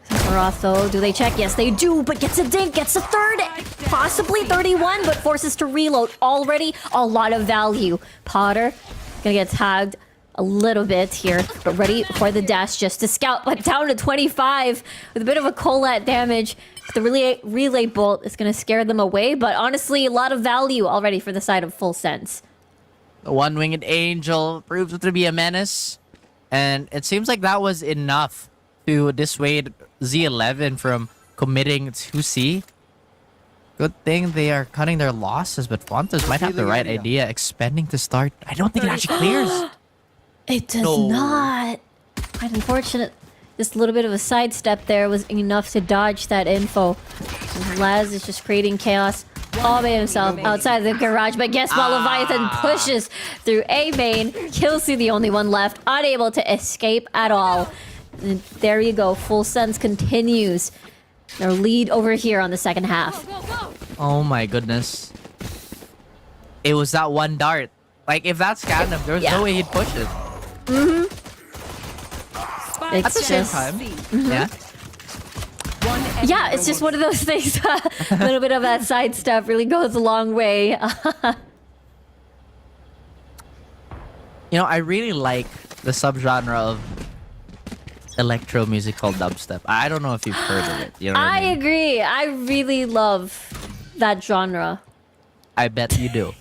Sephiroth, though, do they check? Yes, they do, but gets a dink, gets a third, possibly 31, but forces to reload. Already a lot of value. Potter gonna get tagged a little bit here, but ready for the dash just to scout, but down to 25 with a bit of a Colette damage. The relay bolt is gonna scare them away, but honestly, a lot of value already for the side of Full Sense. The one-winged angel proves to be a menace, and it seems like that was enough to dissuade Z11 from committing to C. Good thing they are cutting their losses, but Fontas might have the right idea. Expending to start. I don't think it actually clears. It does not. Quite unfortunate. Just a little bit of a sidestep there was enough to dodge that info. And Laz is just creating chaos all by himself outside of the garage. But guess what? Leviathan pushes through A main. Killsy the only one left, unable to escape at all. And there you go. Full Sense continues their lead over here on the second half. Oh my goodness. It was that one dart. Like, if that scanned him, there was no way he'd push it. It's At the same just time, yeah. Yeah, it's just one of those things. A little bit of that side stuff really goes a long way. You know, I really like the subgenre of electro music called dubstep. I don't know if you've heard of it. You know what I mean? agree. I really love that genre. I bet you do.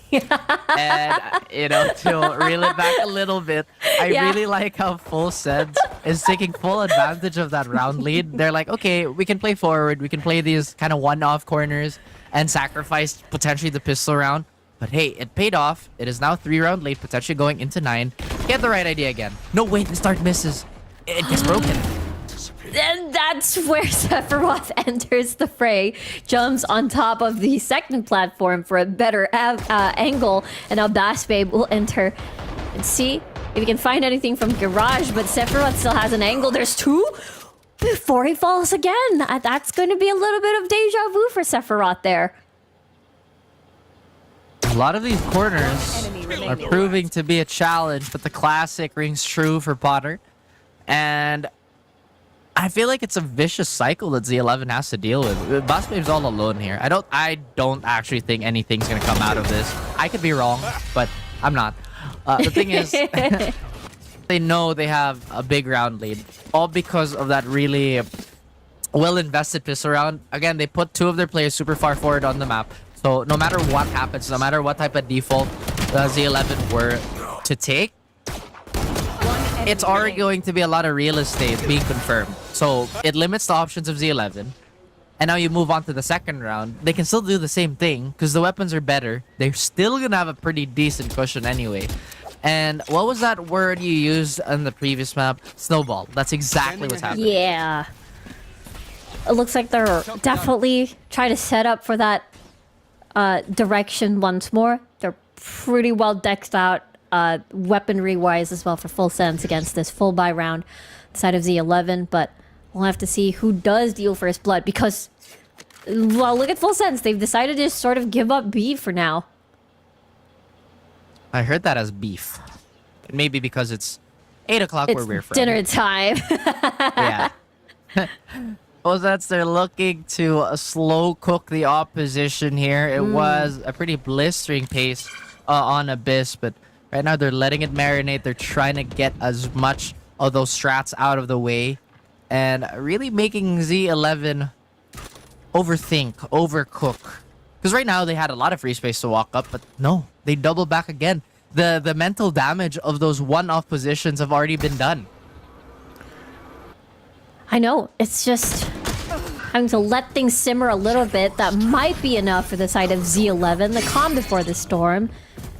And, you know, to reel it back a little bit, I Yeah. really like how Full Sense is taking full advantage of that round lead. They're like, okay, we can play forward. We can play these kind of one-off corners and sacrifice potentially the pistol round. But hey, it paid off. It is now 3-round lead, potentially going into 9. Get the right idea again. No, wait, the start misses. It gets broken. And that's where Sephiroth enters the fray, jumps on top of the second platform for a better angle, and now Bass Babe will enter and see if he can find anything from Garage, but Sephiroth still has an angle. There's 2 before he falls again. That's going to be a little bit of deja vu for Sephiroth there. A lot of these corners are proving to be a challenge, but the classic rings true for Potter. And I feel like it's a vicious cycle that Z11 has to deal with. Boss Babe's all alone here. I don't actually think anything's gonna come out of this. I could be wrong, but I'm not. The thing is, they know they have a big round lead, all because of that really well-invested pistol round. Again, they put 2 of their players super far forward on the map. So no matter what happens, no matter what type of default Z11 were to take, it's already going to be a lot of real estate being confirmed. So it limits the options of Z11. And now you move on to the second round. They can still do the same thing because the weapons are better. They're still going to have a pretty decent cushion anyway. And what was that word you used on the previous map? Snowball. That's exactly what's happening. Yeah. It looks like they're definitely trying to set up for that direction once more. They're pretty well decked out weaponry-wise as well for Full Sense against this full buy round side of Z11, but we'll have to see who does deal first blood because, well, look at Full Sense. They've decided to sort of give up B for now. I heard that as beef. Maybe because it's 8 o'clock where we're It's from. dinner time. Yeah. Well, that's they're looking to slow cook the opposition here. It was a pretty blistering pace on Abyss, but right now they're letting it marinate. They're trying to get as much of those strats out of the way and really making Z11 overthink, overcook. Because right now they had a lot of free space to walk up, but no, they double back again. The mental damage of those one-off positions have already been done. I know. It's just having to let things simmer a little bit. That might be enough for the side of Z11. The calm before the storm.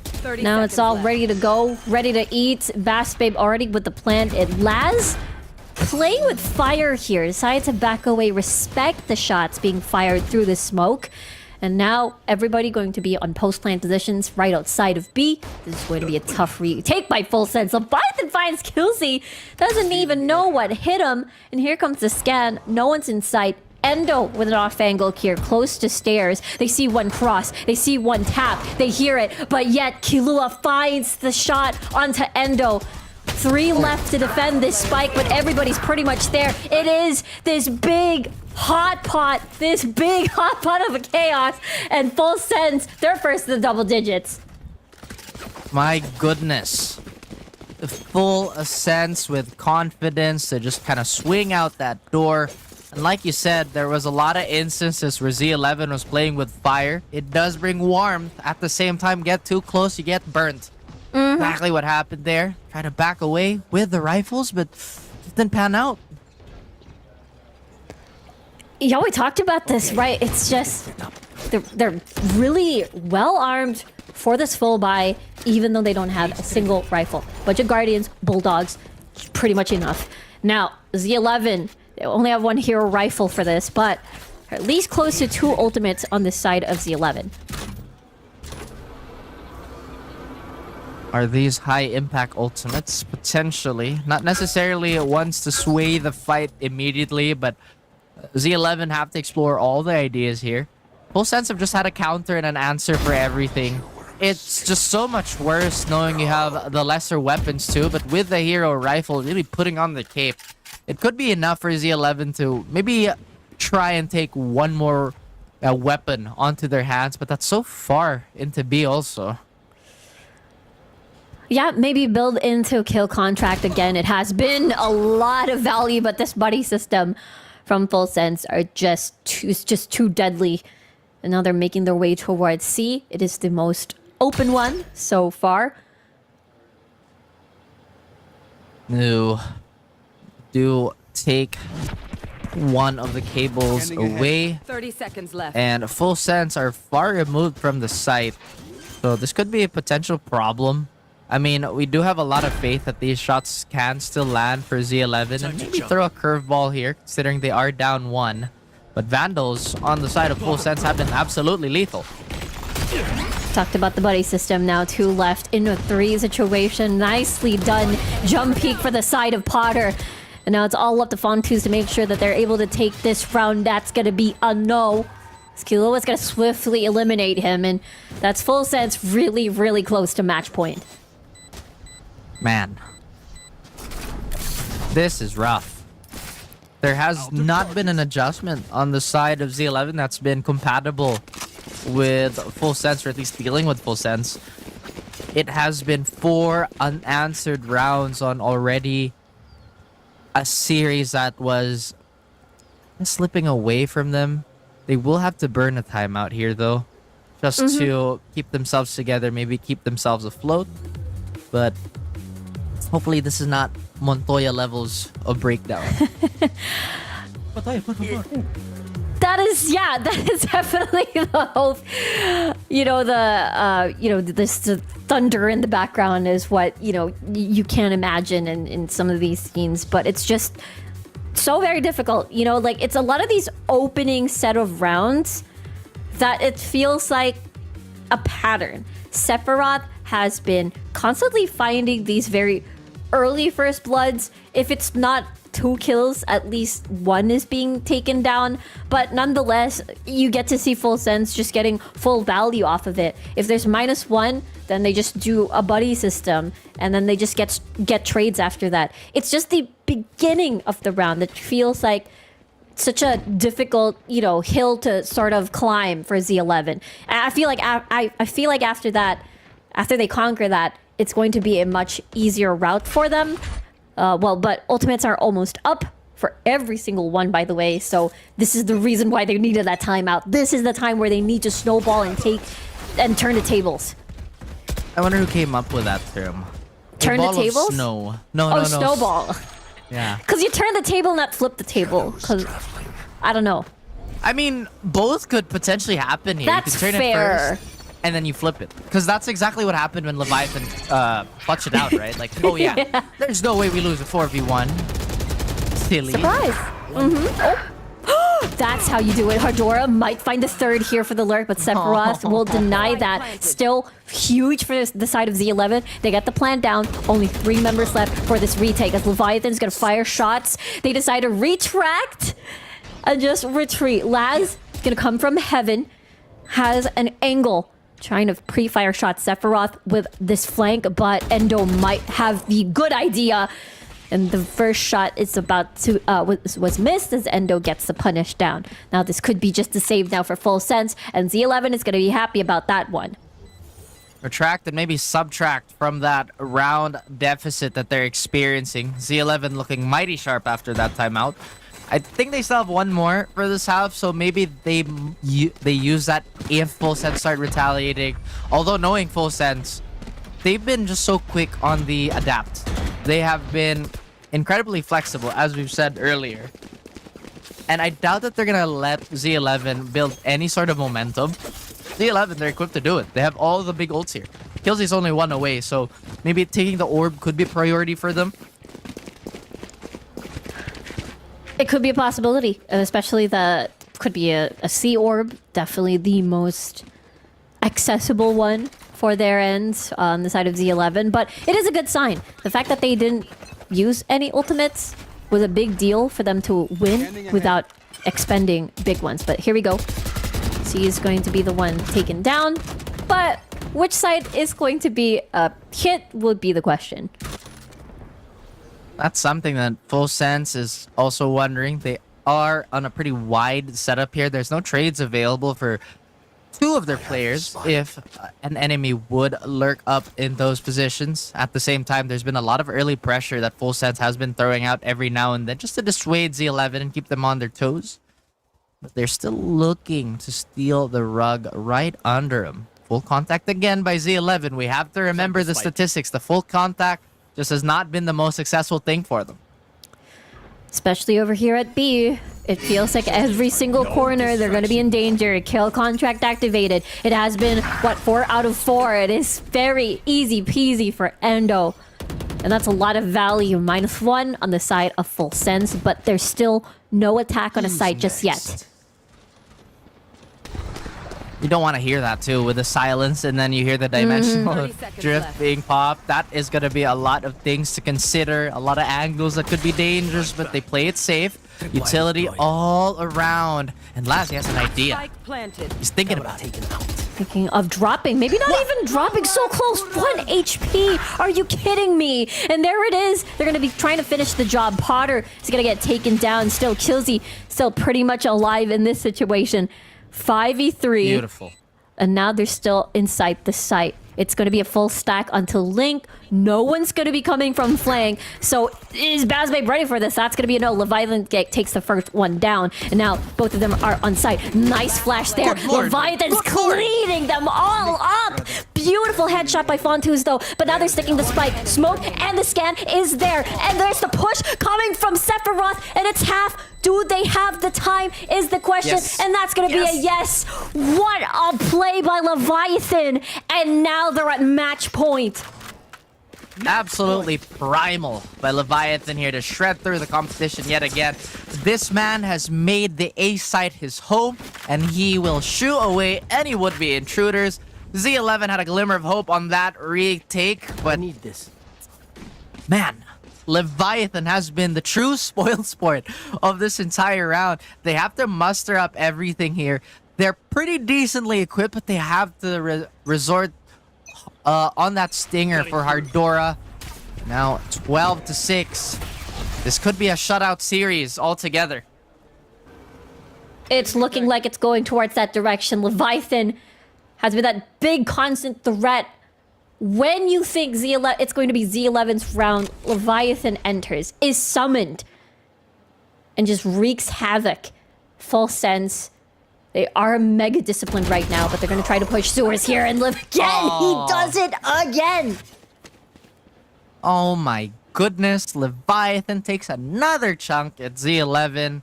30 Now it's seconds all left. ready to go, ready to eat. Bass Babe already with the plant. Laz playing with fire here. Decided to back away, respect the shots being fired through the smoke. And now everybody going to be on post-plant positions right outside of B. This is going to be a tough retake by Full Sense. Leviathan finds Killsy. Doesn't even know what hit him. And here comes the scan. No one's in sight. Endo with an off angle here, close to stairs. They see one cross. They see one tap. They hear it. But yet, Kilua finds the shot onto Endo. 3 left to defend this spike, but everybody's pretty much there. It is this big hot pot of a chaos, and Full Sense, they're first in the double digits. My goodness. The full sense with confidence to just kind of swing out that door. And like you said, there was a lot of instances where Z11 was playing with fire. It does bring warmth. At the same time, get too close, you get burnt. Exactly what happened there. Try to back away with the rifles, but it didn't pan out. Yeah, we talked about this, right? It's just they're really well armed for this full buy, even though they don't have a single rifle. Budget Guardians, Bulldogs, pretty much enough. Now, Z11, they only have 1 hero rifle for this, but at least close to 2 ultimates on this side of Z11. Are these high impact ultimates? Potentially. Not necessarily ones to sway the fight immediately, but Z11 have to explore all the ideas here. Full Sense have just had a counter and an answer for everything. It's just so much worse knowing you have the lesser weapons too, but with the hero rifle really putting on the cape, it could be enough for Z11 to maybe try and take one more weapon onto their hands, but that's so far into B also. Yeah, maybe build into kill contract again. It has been a lot of value, but this buddy system from Full Sense are just too deadly. And now they're making their way towards C. It is the most open one so far. No. Do take one of the cables away. 30 seconds left. And Full Sense are far removed from the site. So this could be a potential problem. I mean, we do have a lot of faith that these shots can still land for Z11. And maybe throw a curveball here, considering they are down 1. But Vandals on the side of Full Sense have been absolutely lethal. Talked about the buddy system now. 2 left in a 3 situation. Nicely done. Jump peek for the side of Potter. And now it's all up to Fontus to make sure that they're able to take this round. That's going to be a no. Skilo is going to swiftly eliminate him. And that's Full Sense really, really close to match point. Man. This is rough. There has not been an adjustment on the side of Z11 that's been compatible with Full Sense, or at least dealing with Full Sense. It has been 4 unanswered rounds on already a series that was slipping away from them. They will have to burn a timeout here, though, just to keep themselves together, maybe keep themselves afloat. But hopefully this is not Montoya levels of breakdown. That is definitely the hope. You know, the thunder in the background is what, you can't imagine in some of these scenes, but it's just so very difficult. Like, it's a lot of these opening set of rounds that it feels like a pattern. Sephiroth has been constantly finding these very early first bloods. If it's not 2 kills, at least 1 is being taken down. But nonetheless, you get to see Full Sense just getting full value off of it. If there's -1, then they just do a buddy system, and then they just get trades after that. It's just the beginning of the round that feels like such a difficult, hill to sort of climb for Z11. And I feel like I feel like after that, after they conquer that, it's going to be a much easier route for them. But ultimates are almost up for every single one, by the way. So this is the reason why they needed that timeout. This is the time where they need to snowball and turn the tables. I wonder who came up with that term. Turn the tables? Snow. No. Snowball. Yeah. Because you turn the table, not flip the table. Because I don't know. I mean, both could potentially happen here. That's you could turn fair. it first, and then you flip it. Because that's exactly what happened when Leviathan clutched it out, right? Like, oh yeah, there's no way we lose a 4v1. Silly. Surprise. Oh. That's how you do it. Hardora might find the 3rd here for the lurk, but Sephiroth will deny that. Still huge for the side of Z11. They get the plan down. Only 3 members left for this retake as Leviathan's gonna fire shots. They decide to retract and just retreat. Laz gonna come from heaven. Has an angle. Trying to pre-fire shot Sephiroth with this flank, but Endo might have the good idea. And the first shot is about to was missed as Endo gets the punish down. Now this could be just a save now for Full Sense, and Z11 is going to be happy about that one. Retract and maybe subtract from that round deficit that they're experiencing. Z11 looking mighty sharp after that timeout. I think they still have 1 more for this half, so maybe they use that if Full Sense start retaliating. Although knowing Full Sense, they've been just so quick on the adapt. They have been incredibly flexible, as we've said earlier. And I doubt that they're going to let Z11 build any sort of momentum. Z11, they're equipped to do it. They have all the big ults here. Killsy's only 1 away, so maybe taking the orb could be a priority for them. It could be a possibility, especially could be a sea orb. Definitely the most accessible one for their end on the side of Z11. But it is a good sign. The fact that they didn't use any ultimates was a big deal for them to win without expending big ones. But here we go. C is going to be the one taken down. But which side is going to be a hit would be the question. That's something that Full Sense is also wondering. They are on a pretty wide setup here. There's no trades available for two of their players if an enemy would lurk up in those positions. At the same time, there's been a lot of early pressure that Full Sense has been throwing out every now and then just to dissuade Z11 and keep them on their toes. But they're still looking to steal the rug right under them. Full contact again by Z11. We have to remember the statistics. The full contact just has not been the most successful thing for them. Especially over here at B. It feels like every single corner they're going to be in danger. Kill contract activated. It has been, what, 4 out of 4. It is very easy peasy for Endo. And that's a lot of value. -1 on the side of Full Sense, but there's still no attack on a site just yet. You don't want to hear that too with the silence, and then you hear the dimensional 30 seconds drift left. being popped. That is going to be a lot of things to consider, a lot of angles that could be dangerous, but they play it safe. Utility all around. And Laz, he has an idea. Spike planted. He's thinking about it. Thinking of dropping. Maybe not even dropping so close. 1 HP. Are you kidding me? And there it is. They're going to be trying to finish the job. Potter is going to get taken down. Still, Killsy still pretty much alive in this situation. 5v3. Beautiful. And now they're still inside the site. It's going to be a full stack until Link. No one's going to be coming from flank. So is Bazbabe ready for this? That's going to be a no. Leviathan takes the first one down. And now both of them are on site. Nice flash there. Leviathan's cleaning them all up. Beautiful headshot by Fontus though. But now they're sticking the spike. Smoke and the scan is there. And there's the push coming from Sephiroth. And it's half. Do they have the time is the question. Yes. And that's going to be a yes. What a play by Leviathan. And now they're at match point. Absolutely primal by Leviathan here to shred through the competition yet again. This man has made the A site his home, and he will shoo away any would-be intruders. Z11 had a glimmer of hope on that retake, I but need this. man, Leviathan has been the true spoil sport of this entire round. They have to muster up everything here. They're pretty decently equipped, but they have to resort on that stinger for Hardora. Now 12-6. This could be a shutout series altogether. It's looking like it's going towards that direction. Leviathan has been that big constant threat. When you think Z11, it's going to be Z11's round, Leviathan enters, is summoned, and just wreaks havoc. Full Sense. They are mega disciplined right now, but they're going to try to push sewers here and live again. Oh. He does it again. Oh my goodness, Leviathan takes another chunk at Z11.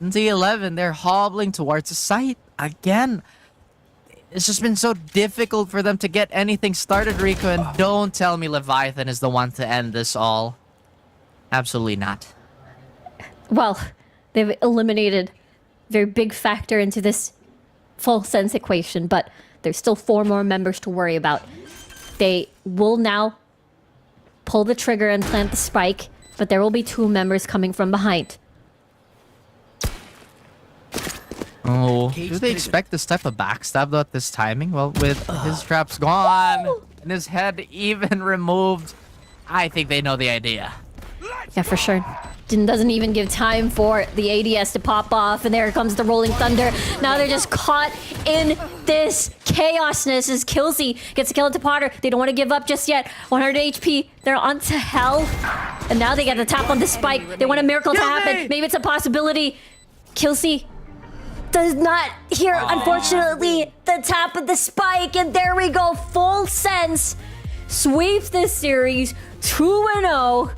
And Z11, they're hobbling towards the site again. It's just been so difficult for them to get anything started, Rico, and don't tell me Leviathan is the one to end this all. Absolutely not. Well, they've eliminated a very big factor into this Full Sense equation, but there's still 4 more members to worry about. They will now pull the trigger and plant the spike, but there will be 2 members coming from behind. Oh, do they expect this type of backstab though at this timing? Well, with his traps gone and his head even removed, I think they know the idea. Yeah, for sure. Doesn't even give time for the ADS to pop off, and there comes the Rolling Thunder. Now they're just caught in this chaosness as Killsy gets a kill into Potter. They don't want to give up just yet. 100 HP. They're on to hell. And now they get the tap on the spike. They want a miracle to happen. Maybe it's a possibility. Killsy does not hear, unfortunately, the tap of the spike. And there we go. Full Sense sweeps this series 2-0.